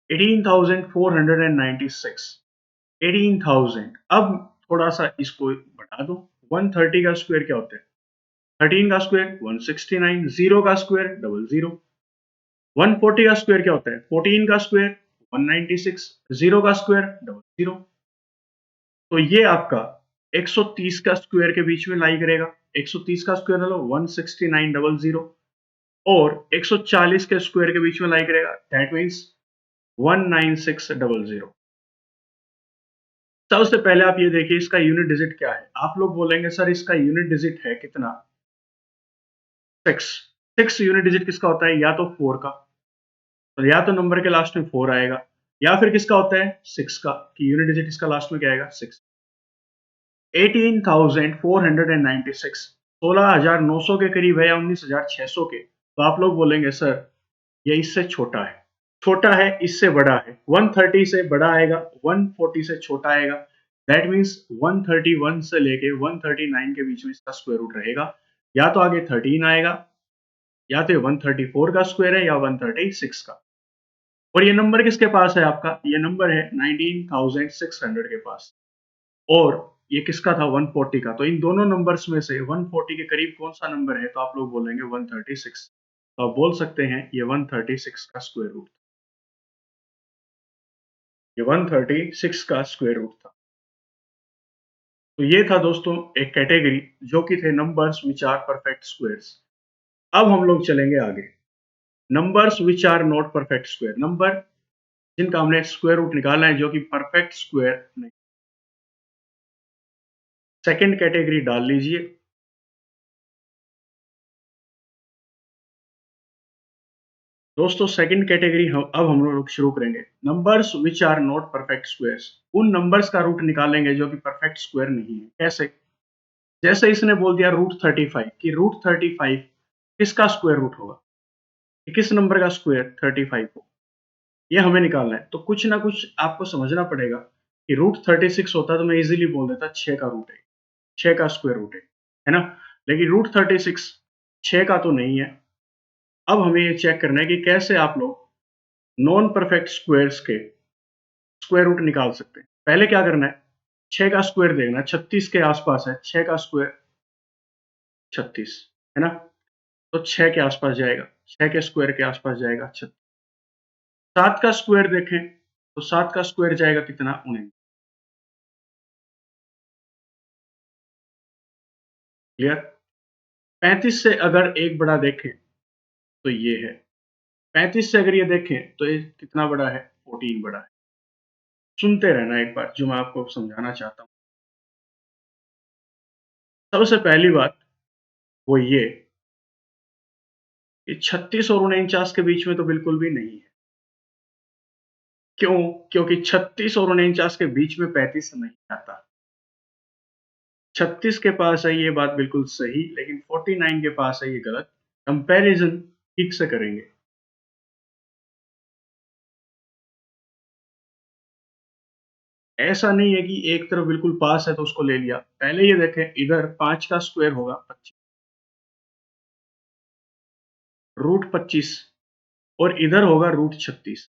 18,496, 18,000। अब थोड़ा सा इसको बढ़ा दो, 130 का स्क्वायर क्या होता है, 13 का स्क्वायर 169, 0 का स्क्वायर 00, 140 का स्क्वायर क्या होता है 14 का स्क्वायर 196, 0 का स्क्वायर 00। तो ये आपका 130 का स्क्वायर के बीच में लाई करेगा, 130 का स्क्वायर लो 16900 और 140 के स्क्वायर के बीच में लाई करेगा, दैट मीन्स 19600। सबसे पहले आप ये देखिए इसका यूनिट डिजिट क्या है, आप लोग बोलेंगे सर इसका यूनिट डिजिट है कितना 6। 6 यूनिट डिजिट किसका होता है, या तो 4 का, तो या तो नंबर के लास्ट में 4 आएगा, या फिर किसका होता है 6 का, कि यूनिट डिजिट इसका लास्ट में क्या आएगा 6। 18,496, 16,900 के करीब है या 19,600 के, तो आप लोग बोलेंगे सर ये इससे छोटा है, छोटा है इससे बड़ा है, 130 से बड़ा आएगा, 140 से छोटा आएगा, दैट मीन्स 131 से लेके 139 के बीच में इसका स्क्वायर रूट रहेगा, या तो आगे 13 आएगा, या तो 134 का स्क्वायर है या 136 का। और ये नंबर किसके पास है आपका, ये नंबर है 19,600 के पास, और ये किसका था 140 का, तो इन दोनों नंबर्स में से 140 के करीब कौन सा नंबर है, तो आप लोग बोलेंगे 136, तो आप बोल सकते हैं ये 136 का स्क्वायर रूट, ये 136 का स्क्वायर रूट था। तो ये था दोस्तों एक कैटेगरी जो कि थे numbers which are perfect squares. अब हम लोग चलेंगे आगे, numbers which are not perfect square, number जिनका हमने स्क्वायर रूट निकालना है जो कि परफेक्ट स्क्वायर नहीं। सेकंड कैटेगरी डाल लीजिए, दोस्तों सेकंड कैटेगरी हम लोग शुरू करेंगे, numbers which are not perfect squares, उन नंबर्स का रूट निकालेंगे जो कि परफेक्ट स्क्वायर नहीं है। कैसे, जैसे इसने बोल दिया रूट 35 कि रूट 35 किसका स्क्वायर रूट होगा, कि किस नंबर का स्क्वायर 35 हो, ये हमें निकालना है। तो कुछ ना कुछ आपको समझना पड़ेगा कि रूट 36 होता तो मैं इजीली बोल देता 6 का रूट है, 6 का स्क्वायर रूट है ना, लेकिन रूट 36 6 का तो नहीं है। अब हमें ये चेक करना है कि कैसे आप लोग नॉन परफेक्ट स्क्वायर्स के स्क्वायर रूट निकाल सकते हैं। पहले क्या करना है, 6 का स्क्वायर देखना है, 36 के आसपास है, 6 का स्क्वायर 36 है ना, तो 6 के आसपास जाएगा, 6 के स्क्वायर के आसपास जाएगा 36। 7 का स्क्वायर देखें तो 7 का स्क्वायर जाएगा कितना 19। क्लियर, 35 से अगर एक बड़ा देखें तो ये है, 35 से अगर ये देखें तो ये कितना बड़ा है 14 बड़ा है। सुनते रहना एक बार जो मैं आपको समझाना चाहता हूँ। सबसे पहली बात वो ये कि 36 और 49 के बीच में तो बिल्कुल भी नहीं है। क्यों, क्योंकि 36 और 49 के बीच में 35 नहीं आता। 36 के पास है ये बात बिल्कुल सही, लेकिन 49 के पास है ये गलत। कंपैरिजन ठीक से करेंगे। ऐसा नहीं है कि एक तरफ बिल्कुल पास है तो उसको ले लिया। पहले ये देखें, इधर 5 का स्क्वायर होगा 25, रूट 25, और इधर होगा रूट 36।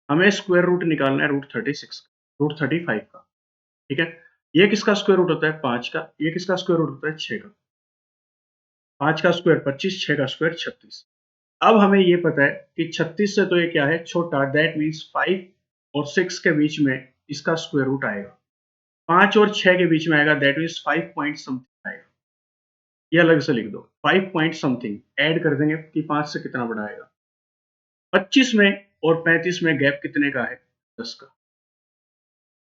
हमें स्क्वायर रूट निकालना है रूट 36 का, रूट 35 का। ठीक है, ये किसका स्क्वायर रूट होता है 5 का, ये किसका स्क्वायर रूट होता है 6 का। 5 का स्क्वायर 25, 6 का स्क्वायर 36। अब हमें ये पता है कि 36 से तो ये क्या है छोटा, दैट मीन्स 5 और 6 के बीच में इसका स्क्वायर रूट आएगा। 5 और 6 के बीच में आएगा, दैट मीन्स 5 पॉइंट समथिंग आएगा। ये अलग से लिख दो, 5 पॉइंट समथिंग ऐड कर देंगे कि 5 से कितना बड़ा आएगा। 25 में और 35 में गैप कितने का है 10 का।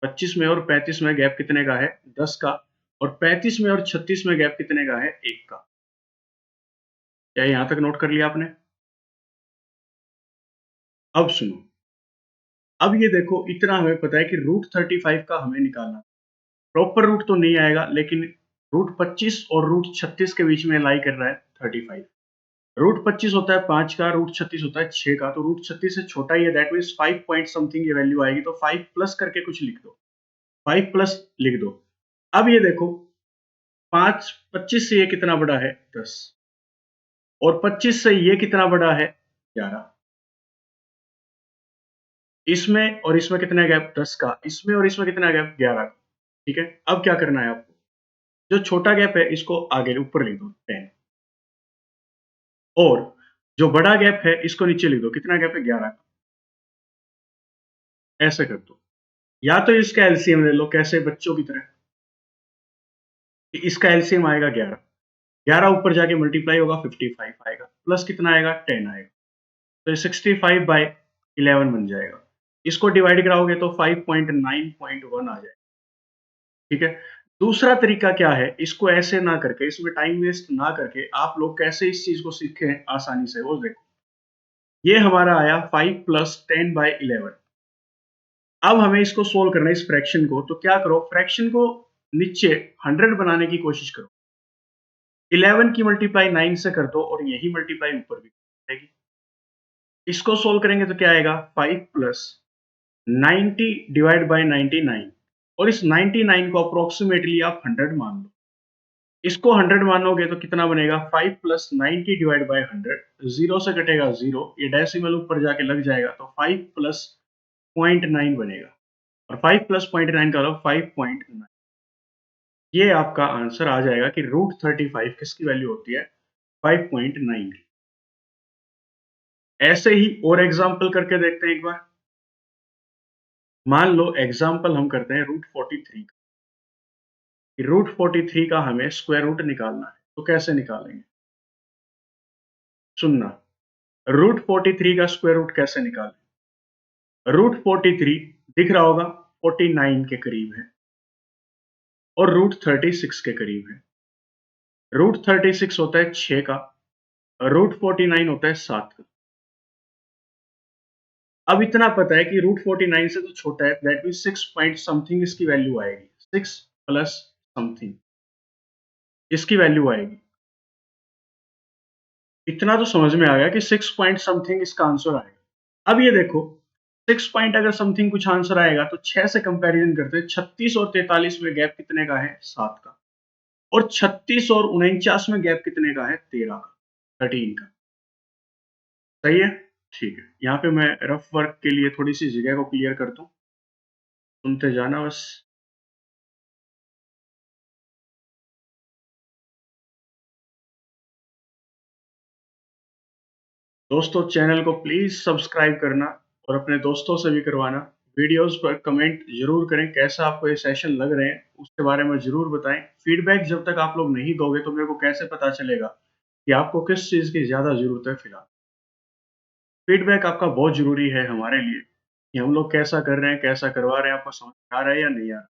25 में और 35 में गैप कितने का है 10 का, और 35 में और 36 में गैप कितने का है 1 का। क्या यहां तक नोट कर लिया आपने? अब सुनो, अब ये देखो, इतना हमें पता है कि रूट 35 का हमें निकालना। प्रॉपर रूट तो नहीं आएगा, लेकिन रूट 25 और रूट 36 के बीच में लाई कर रहा है 35। रूट 25 होता है 5 का, रूट 36 होता है 6 का, तो रूट 36 से छोटा ही है, दैट मीन्स 5 पॉइंट समथिंग ये वैल्यू आएगी, तो 5 प्लस करके कुछ लिख दो, 5 प्लस लिख दो। अब ये देखो, 5 25 से ये कितना बड़ा है 10, और 25 से ये कितना बड़ा है 11। इसमें और इसमें कितना गैप 10 का, इसमें और इसमें कितना गैप 11 का। ठीक है, अब क्या करना है आपको, जो छोटा गैप है इसको आगे ऊपर लिख दो 10, और जो बड़ा गैप है इसको नीचे लिख दो, कितना गैप है 11 का। ऐसे कर दो, या तो इसका एलसीएम ले लो, कैसे बच्चों की तरह, कि इसका एलसीएम आएगा 11, 11 ऊपर जाके मल्टीप्लाई होगा 55 आएगा, प्लस कितना आएगा 10 आएगा, तो 65 बाय 11 बन जाएगा। इसको डिवाइड कराओगे तो 5.9.1 आ जाएगा। ठीक है, दूसरा तरीका क्या है, इसको ऐसे ना करके, इसमें टाइम वेस्ट ना करके आप लोग कैसे इस चीज को सीखें आसानी से, वो देखो। ये हमारा आया 5 प्लस 10 बाय 11। अब हमें इसको सोल्व करना है इस फ्रैक्शन को, तो क्या करो, फ्रैक्शन को नीचे 100 बनाने की कोशिश करो। 11 की मल्टीप्लाई 9 से कर दो, और यही मल्टीप्लाई ऊपर भी करेगी। इसको सोल्व करेंगे तो क्या आएगा 5 प्लस 90 डिवाइड बाय 99, और इस 99 को अप्रोक्सीमेटली आप 100 मान लो। इसको 100 मानोगे तो कितना बनेगा 5 प्लस 90 डिवाइड बाय 100, जीरो से कटेगा जीरो, ये डेसिमल ऊपर जाके लग जाएगा, तो 5 प्लस 0.9 बनेगा, और 5 प्लस 0.9 का 5.9। ये आपका आंसर आ जाएगा कि रूट 35 किसकी वैल्यू होती है 5.9 की। ऐसे ही और एग्जाम्पल करके देखते हैं एक बार। मान लो एग्जाम्पल हम करते हैं रूट 43 का, रूट 43 का हमें स्क्वायर रूट निकालना है, तो कैसे निकालेंगे, सुनना। रूट 43 का स्क्वायर रूट कैसे निकालें। रूट 43 दिख रहा होगा 49 के करीब है, और रूट 36 के करीब है। रूट 36 होता है 6 का, रूट 49 होता है 7 का। अब इतना पता है कि रूट 49 से तो छोटा है, दैट मीन 6 पॉइंट समथिंग इसकी वैल्यू आएगी, 6 प्लस समथिंग इसकी वैल्यू आएगी। इतना तो समझ में आ गया कि 6 पॉइंट समथिंग इसका आंसर आएगा। अब ये देखो, 6 पॉइंट अगर समथिंग कुछ आंसर आएगा, तो 6 से कंपैरिजन करते हैं, 36 और 43 में गैप कितने का है 7 का, और 36 और 49 में गैप कितने का है 13 का, 13 का। सही है, ठीक है। यहाँ पे मैं रफ वर्क के लिए थोड़ी सी जगह को क्लियर करता हूँ, सुनते जाना बस। दोस्तों, चैनल को प्लीज सब्सक्राइब करना, और अपने दोस्तों से भी करवाना। वीडियोस पर कमेंट जरूर करें, कैसा आपको ये सेशन लग रहे हैं उसके बारे में जरूर बताएं। फीडबैक जब तक आप लोग नहीं दोगे तो मेरे को कैसे पता चलेगा कि आपको किस चीज की ज्यादा जरूरत है। फिलहाल फीडबैक आपका बहुत जरूरी है हमारे लिए, कि हम लोग कैसा कर रहे हैं, कैसा करवा रहे हैं, आपको समझ आ रहा है या नहीं आ रहा।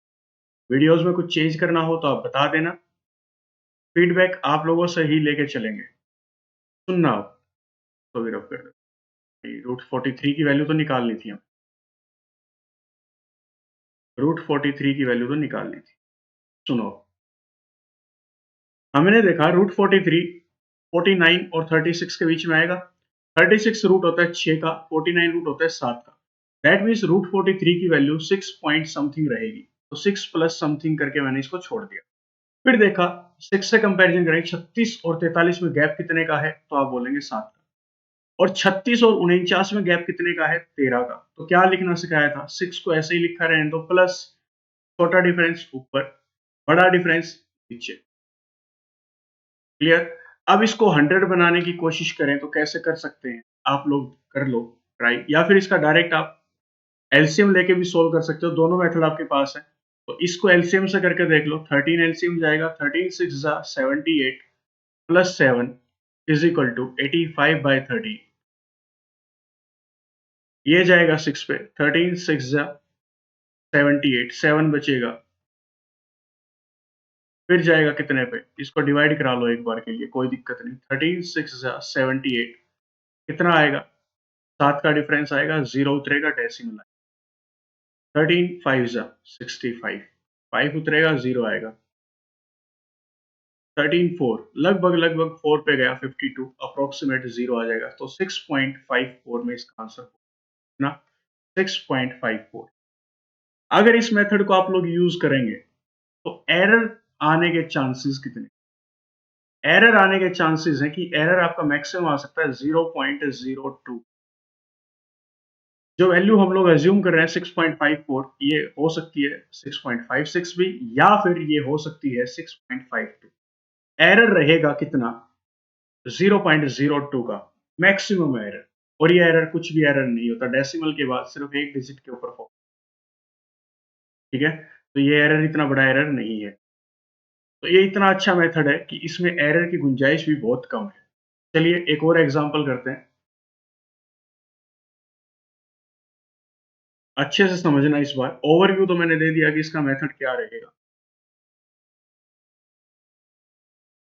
वीडियोस में कुछ चेंज करना हो तो आप बता देना, फीडबैक आप लोगों से ही लेके चलेंगे। सुनना हो तो भी रफ कर दो। रूट 43 की वैल्यू तो निकालनी थी हमें, रूट 43 की वैल्यू तो निकालनी थी। सुनो, हमने देखा रूट 43 49 और 36 के बीच में आएगा। 36 रूट होता है 6 का, 49 रूट होता है 7 का, दैट मीन्स रूट 43 की वैल्यू 6 पॉइंट समथिंग रहेगी, तो 6 प्लस समथिंग करके मैंने इसको छोड़ दिया। फिर देखा 6 से कंपैरिजन करें, 36 और 43 में गैप कितने का है, तो आप बोलेंगे 7 का, और 36 और 49 में गैप कितने का है 13 का। तो क्या लिखना सिखाया था, 6 को ऐसे ही लिखा रहने दो, प्लस छोटा डिफरेंस ऊपर, बड़ा डिफरेंस नीचे। क्लियर? अब इसको 100 बनाने की कोशिश करें तो कैसे कर सकते हैं? आप लोग कर लो ट्राई, या फिर इसका डायरेक्ट आप एलसीएम लेके भी सोल्व कर सकते हो, दोनों मेथड आपके पास है। तो इसको एलसीएम से करके देख लो, 13 एलसीएम जाएगा, 13 6 जा 78 प्लस 7 इज इक्वल टू 85/13। ये जाएगा 6 पे, 13 6 जा 78, 7 बचेगा, फिर जाएगा कितने पे? इसको डिवाइड करा लो एक बार के लिए, कोई दिक्कत नहीं। 13 6 जा 78 कितना आएगा? 7 का डिफरेंस आएगा, 0 उतरेगा, डेसिमल आएगा। 13 5 जा 65, 5 उतरेगा, 0 आएगा। 13 4 लगभग लगभग 4 पे गया, 52 अप्रोक्सीमेट 0 आ जाएगा। तो 6.54 में इसका आंसर ना 6.54। अगर इस मेथड को आप लोग यूज करेंगे तो एरर आने के चांसेस कितने? एरर आने के चांसेस हैं कि एरर आपका मैक्सिमम आ सकता है 0.02। जो वैल्यू हम लोग अज्यूम कर रहे हैं 6.54, ये हो सकती है 6.56 भी, या फिर ये हो सकती है 6.52। एरर रहेगा कितना? 0.02 का मैक्सिमम एरर। और ये एरर कुछ भी एरर नहीं होता, डेसिमल के बाद सिर्फ एक डिजिट के ऊपर फोकस। ठीक है, तो ये एरर इतना बड़ा एरर नहीं है। तो ये इतना अच्छा मेथड है कि इसमें एरर की गुंजाइश भी बहुत कम है। चलिए एक और एग्जांपल करते हैं, अच्छे से समझना। इस बार ओवरव्यू तो मैंने दे दिया कि इसका मेथड क्या रहेगा,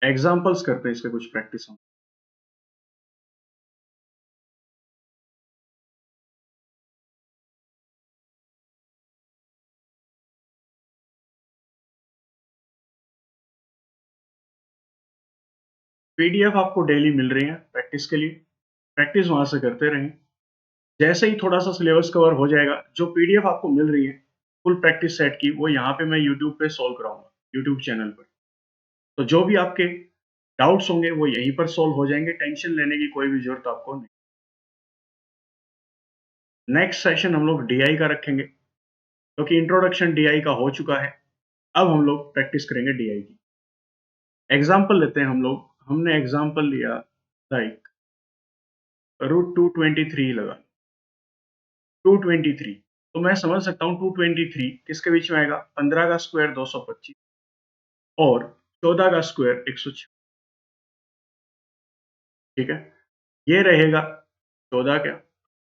एग्जांपल्स करते हैं इसके कुछ प्रैक्टिस हम। पीडीएफ आपको डेली मिल रही है प्रैक्टिस के लिए, प्रैक्टिस वहां से करते रहें। जैसे ही थोड़ा सा सिलेबस कवर हो जाएगा, जो पीडीएफ आपको मिल रही है फुल प्रैक्टिस सेट की, वो यहाँ पे मैं यूट्यूब पे सोल्व कराऊंगा, यूट्यूब चैनल पर। तो जो भी आपके डाउट्स होंगे वो यहीं पर सोल्व हो जाएंगे, टेंशन लेने की कोई भी जरूरत आपको नहीं। नेक्स्ट सेशन हम लोग डीआई का रखेंगे, क्योंकि इंट्रोडक्शन डीआई का हो चुका है। अब हम लोग प्रैक्टिस करेंगे डीआई की। एग्जाम्पल लेते हैं हम लोग, हमने एग्जाम्पल लिया लाइक √223 लगा, 223। तो मैं समझ सकता हूँ 223 किसके बीच में आएगा? 15 का स्क्वायर 225 और 14 का स्क्वायर 106। ठीक है, ये रहेगा 14 का,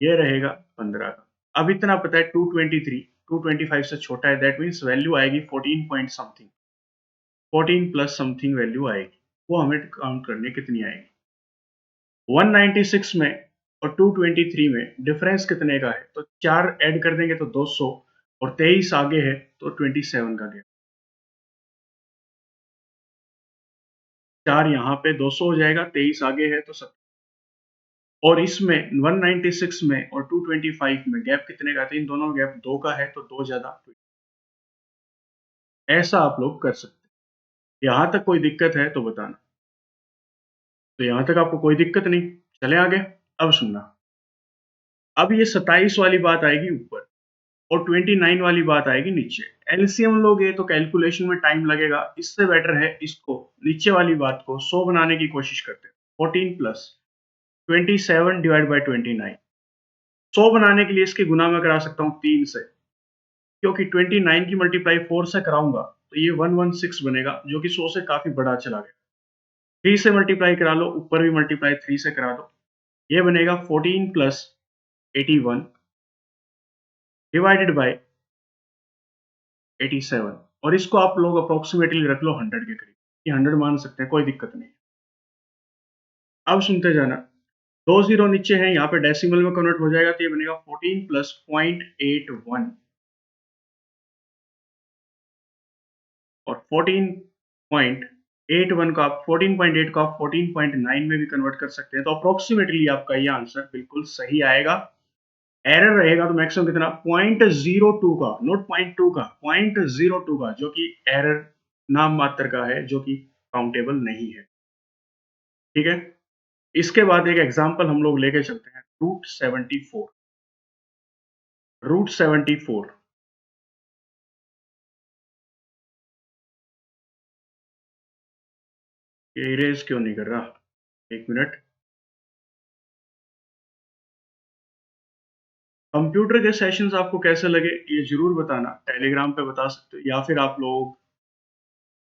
ये रहेगा 15 का। अब इतना पता है 223 225 से छोटा है, दैट मीन्स वैल्यू आएगी 14 point something, 14 plus something value आएगी। वो हमें काउंट करने कितनी आएगी? 196 में और 223 में डिफरेंस कितने का है? तो 4 ऐड कर देंगे तो 200, और 23 आगे है तो 27 का गया। 4 यहाँ पे 200 हो जाएगा, 23 आगे है तो 70। और इसमें 196 में और 225 में गैप कितने का? तो इन दोनों गैप 2 का है, तो 2 ज्यादा। ऐसा आप लोग कर सकते हैं। यहां तक कोई दिक्कत है तो बताना। तो यहां तक आपको कोई दिक्कत नहीं, चले आगे। अब सुनना, अब ये 27 वाली बात आएगी ऊपर और 29 वाली बात आएगी नीचे। एलसीएम लोगे तो कैलकुलेशन में टाइम लगेगा, इससे बेटर है इसको नीचे वाली बात को 100 बनाने की कोशिश करते हैं। 14 प्लस 27 डिवाइड बाई 29, 100 बनाने के लिए इसकी गुना में करा सकता हूँ 3 से, क्योंकि 29 की मल्टीप्लाई 4 से कराऊंगा तो ये 116 बनेगा, जो कि 100 से काफी बड़ा चला गया। 3 से मल्टीप्लाई करा लो, ऊपर भी मल्टीप्लाई 3 से करा दो, ये बनेगा 14 प्लस 81 डिवाइडेड बाय 87। और इसको आप लोग अप्रोक्सीमेटली रख लो 100 के करीब, ये 100 मान सकते हैं, कोई दिक्कत नहीं। अब सुनते जाना, 2 जीरो नीचे है, यहाँ पे डेसिमल में कन्वर्ट हो जाएगा तो ये बनेगा 14 प्लस 0.81, और 14.81 को आप 14.8 को आप 14.9 में भी कन्वर्ट कर सकते हैं। तो अप्रोक्सीमेटली आपका ये आंसर बिल्कुल सही आएगा। एरर रहेगा तो मैक्सिमम कितना? 0.02 का, नोट 0.2 का, 0.02 का, जो कि एरर नाम मात्र का है, जो कि काउंटेबल नहीं है। ठीक है, इसके बाद एक एग्जांपल हम लोग लेके चलते हैं, √74। √74 ये इरेज क्यों नहीं कर रहा? एक मिनट। कंप्यूटर के सेशंस आपको कैसे लगे ये जरूर बताना, टेलीग्राम पे बता सकते हो या फिर आप लोग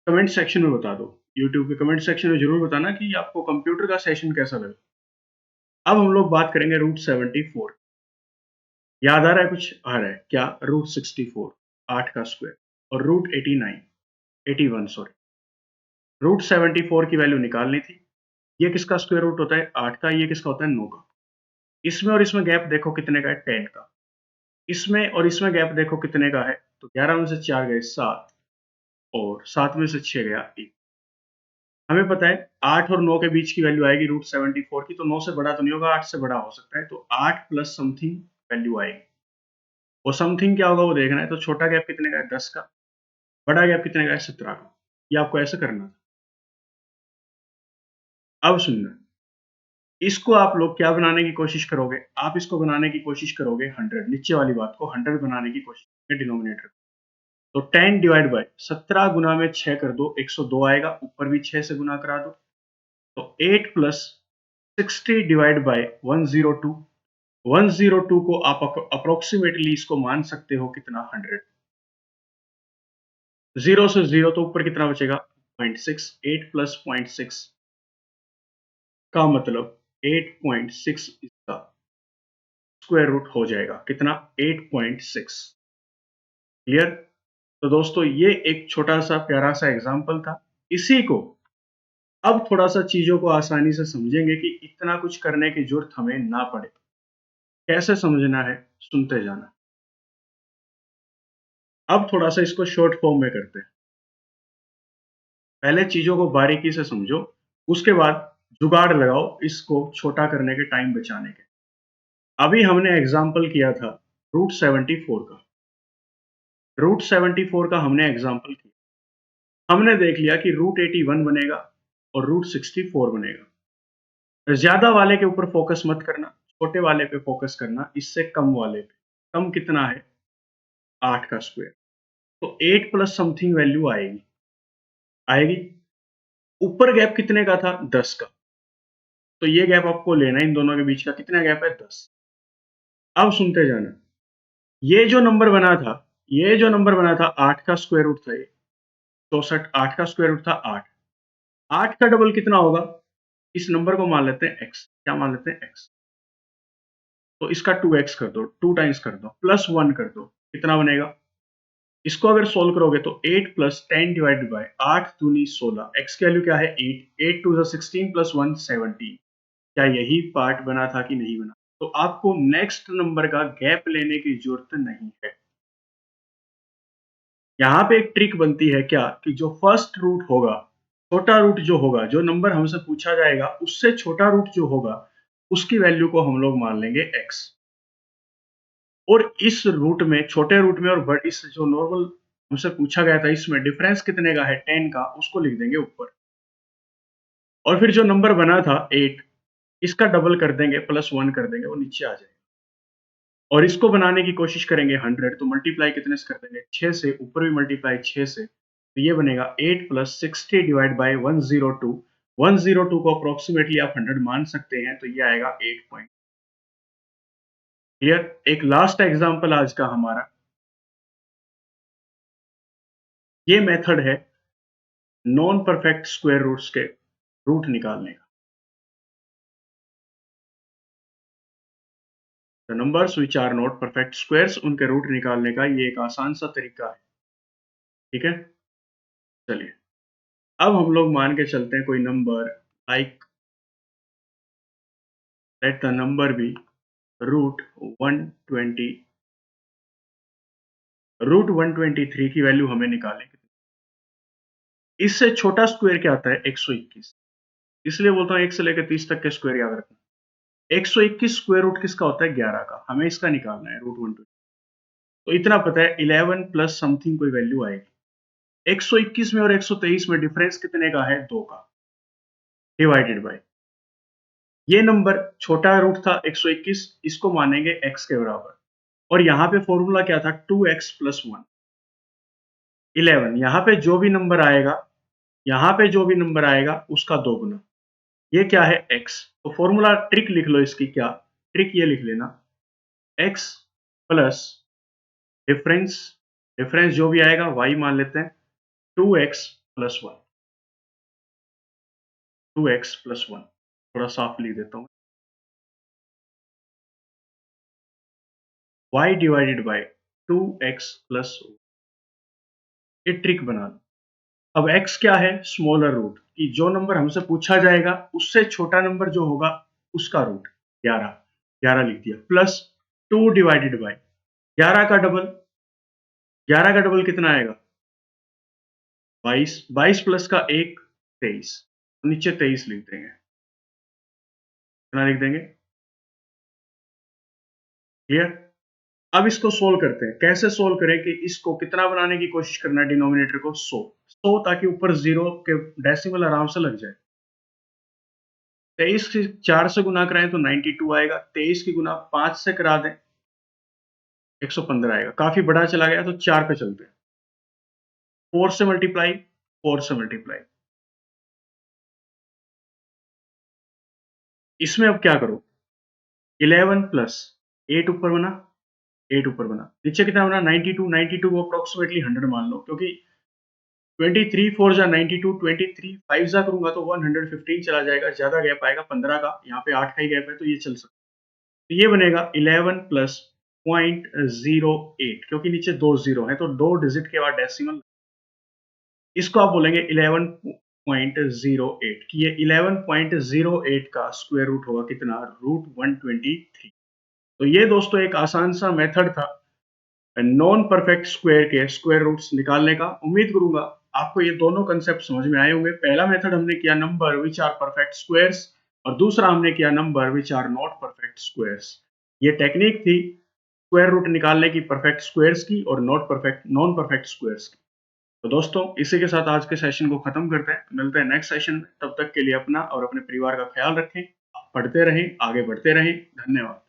कमेंट सेक्शन में बता दो। यूट्यूब के कमेंट सेक्शन में जरूर बताना कि आपको कंप्यूटर का सेशन कैसा लगा। अब हम लोग बात करेंगे रूट 74। याद आ रहा है कुछ? आ रहा है क्या? रूट 64, 8 का स्क्वायर, और रूट 89, 81 सॉरी। रूट 74 की वैल्यू निकालनी थी। ये किसका स्क्वायर रूट होता है? 8 का। ये किसका होता है? 9 का। इसमें और इसमें गैप देखो कितने का है? 10 का। इसमें और इसमें गैप देखो कितने का है? तो 11 में से 4 गए 7, और 7 में से 6 गया 1। हमें पता है 8 और 9 के बीच की वैल्यू आएगी रूट 74 की, तो 9 से बड़ा तो नहीं होगा, 8 से बड़ा हो सकता है, तो 8 प्लस समथिंग वैल्यू आएगी। वो समथिंग क्या होगा वो देखना है। तो छोटा गैप कितने का है? 10 का। बड़ा गैप कितने का है? 17 का। ये आपको ऐसे करना था। अब सुनना, इसको आप लोग क्या बनाने की कोशिश करोगे? आप इसको बनाने की कोशिश करोगे 100, नीचे वाली बात को 100 बनाने की कोशिश करोगे डिनोमिनेटर। तो 10 डिवाइड बाय 17 गुना में 6 कर दो, 102 आएगा। ऊपर भी 6 से गुना करा दो, तो 8 प्लस 60 डिवाइड बाय 102। 102 को आप अप्रोक्सीमेटली इसको मान सकते हो कितना? 100। जीरो से जीरो तो ऊपर कितना बचेगा? 0.6। 8 प्लस 0.6 का मतलब 8.6 इसका स्क्वायर रूट हो जाएगा। कितना? 8.6। क्लियर? तो दोस्तों ये एक छोटा सा प्यारा सा एग्जाम्पल था। इसी को अब थोड़ा सा चीजों को आसानी से समझेंगे कि इतना कुछ करने की जरूरत हमें ना पड़े। कैसे समझना है? सुनते जाना। अब थोड़ा सा इसको शॉर्ट फॉर्म में करते हैं। पहले चीजों को बारीकी से समझो, उसके बाद जुगाड़ लगाओ इसको छोटा करने के, टाइम बचाने के। अभी हमने एग्जाम्पल किया था रूट 74 का। रूट 74 का हमने एग्जाम्पल किया। हमने देख लिया कि रूट 81 बनेगा और रूट 64 बनेगा। ज्यादा वाले के ऊपर फोकस मत करना, छोटे वाले पे फोकस करना, इससे कम वाले पे। कम कितना है? 8 का स्क्वायर। तो 8 प्लस समथिंग वैल्यू आएगी। आएगी। ऊपर गैप कितने का था? 10 का। तो ये गैप आपको लेना है, इन दोनों के बीच का कितना गैप है? 10। अब सुनते जाना। ये जो नंबर बना था, ये जो नंबर बना था 8 का स्क्वायर रूट था ये। 64, 8 का स्क्वायर रूट था 8। 8 का डबल कितना होगा? इस नंबर को मान लेते हैं x। क्या मान लेते हैं? x। तो इसका 2x कर दो, 2 टाइम्स कर दो, प्लस 1 कर दो, कितना बनेगा? इसको अगर सोल्व करोगे तो 8 प्लस 10 डिवाइडेड बाय 8 दूनी 16। x की वैल्यू क्या है? 8। 8 टू 16 प्लस 1 17। क्या यही पार्ट बना था कि नहीं बना? तो आपको नेक्स्ट नंबर का गैप लेने की जरूरत नहीं है। यहाँ पे एक ट्रिक बनती है क्या, कि जो फर्स्ट रूट होगा, छोटा रूट जो होगा, जो नंबर हमसे पूछा जाएगा उससे छोटा रूट जो होगा, उसकी वैल्यू को हम लोग मान लेंगे x। और इस रूट में, छोटे रूट में और इस जो नॉर्मल हमसे पूछा गया था इसमें डिफरेंस कितने का है? 10 का, उसको लिख देंगे ऊपर। और फिर जो नंबर बना था 8, इसका डबल कर देंगे, प्लस 1 कर देंगे, वो नीचे आ जाएगा। और इसको बनाने की कोशिश करेंगे 100, तो मल्टीप्लाई कितने से कर देंगे? 6 से। ऊपर भी मल्टीप्लाई 6 से, तो ये बनेगा 8 प्लस 60 डिवाइड बाय 102। 102 को अप्रोक्सीमेटली आप 100 मान सकते हैं, तो ये आएगा 8 पॉइंट। क्लियर? एक लास्ट एग्जांपल आज का हमारा, ये मेथड है नॉन परफेक्ट स्क्वायर रूट्स के रूट निकालने का। The numbers which are not perfect squares, उनके रूट निकालने का ये एक आसान सा तरीका है। ठीक है, चलिए अब हम लोग मान के चलते हैं कोई number, like let the number be root 120। Root 123 की वैल्यू हमें निकालें। इससे छोटा स्क्वायर क्या आता है? 121। इसलिए बोलता हूँ 1 से लेकर 30 तक के स्क्वायर याद रखना। 121 स्क्वायर रूट किसका होता है? 11 का। हमें इसका निकालना है रूट 120। तो इतना पता है 11 प्लस समथिंग कोई वैल्यू आएगी। 121 में और 123 में डिफरेंस कितने का है? 2 का। डिवाइडेड बाय ये नंबर छोटा रूट था 121, इसको मानेंगे x के बराबर। और यहाँ पे फॉर्मूला क्या था? 2x plus 1। 11। यहाँ पे जो भी नंबर आएगा यहाँ पे जो भी नंबर आएगा उसका 2 गुना। ये क्या है? x। तो फॉर्मूला ट्रिक लिख लो इसकी। क्या ट्रिक? ये लिख लेना, x प्लस डिफरेंस, डिफरेंस जो भी आएगा y मान लेते हैं, 2x प्लस 1, 2x प्लस 1। थोड़ा साफ लिख देता हूँ, y divided by 2x plus, ये ट्रिक बना लो। अब x क्या है? स्मॉलर रूट, कि जो नंबर हमसे पूछा जाएगा उससे छोटा नंबर जो होगा उसका रूट 11, 11 लिख दिया, प्लस 2 डिवाइडेड बाय 11 का डबल, 11 का डबल कितना आएगा? 22, 22 प्लस का 1, 23, नीचे 23 लिख देंगे। कितना लिख देंगे? क्लियर? अब इसको सोल्व करते हैं। कैसे सोल्व करें? कि इसको कितना बनाने की कोशिश करना है? डिनोमिनेटर को 100, 100, ताकि ऊपर जीरो के डेसिमल आराम से लग जाए। 23 से 4 से गुना कराएं तो 92 आएगा, 23 की गुना 5 से करा दें 115 आएगा। काफी बड़ा चला गया तो 4 पे चलते हैं, 4 से मल्टीप्लाई, 4 से मल्टीप्लाई। इसमें अब क्या करो? 11 प्लस 8 ऊपर बना, 8 ऊपर बना, नीचे कितना बना? 92, 92 को अप्रोक्सीमेटली 100 मान लो, क्योंकि 23 4 जा 92, 23 5 जा करूंगा तो 115 चला जाएगा, ज्यादा गैप आएगा 15 का, यहाँ पे 8 का ही गैप है तो ये चल सकता है। तो ये बनेगा 11 प्लस 0.08, क्योंकि नीचे 2 जीरो है तो 2 डिजिट के बाद डेसिमल, इसको आप बोलेंगे 11.08, कि ये 11.08 का स्क्वायर रूट होगा कितना? रूट 123। तो ये दोस्तों एक आसान सा मेथड था नॉन परफेक्ट स्क्वायर के स्क्वायर रूट्स निकालने का। उम्मीद करूंगा आपको ये दोनों कंसेप्ट समझ में आए होंगे। पहला मेथड हमने किया number which are perfect squares, और दूसरा हमने किया number which are not perfect squares. ये टेक्निक थी स्क्वायर रूट निकालने की परफेक्ट स्क्वायर्स की और नॉन परफेक्ट स्क्वायर्स की। तो दोस्तों इसी के साथ आज के सेशन को खत्म करते हैं। मिलते हैं नेक्स्ट सेशन में। तब तक के लिए अपना और अपने परिवार का ख्याल रखें, पढ़ते रहें, आगे बढ़ते रहें। धन्यवाद।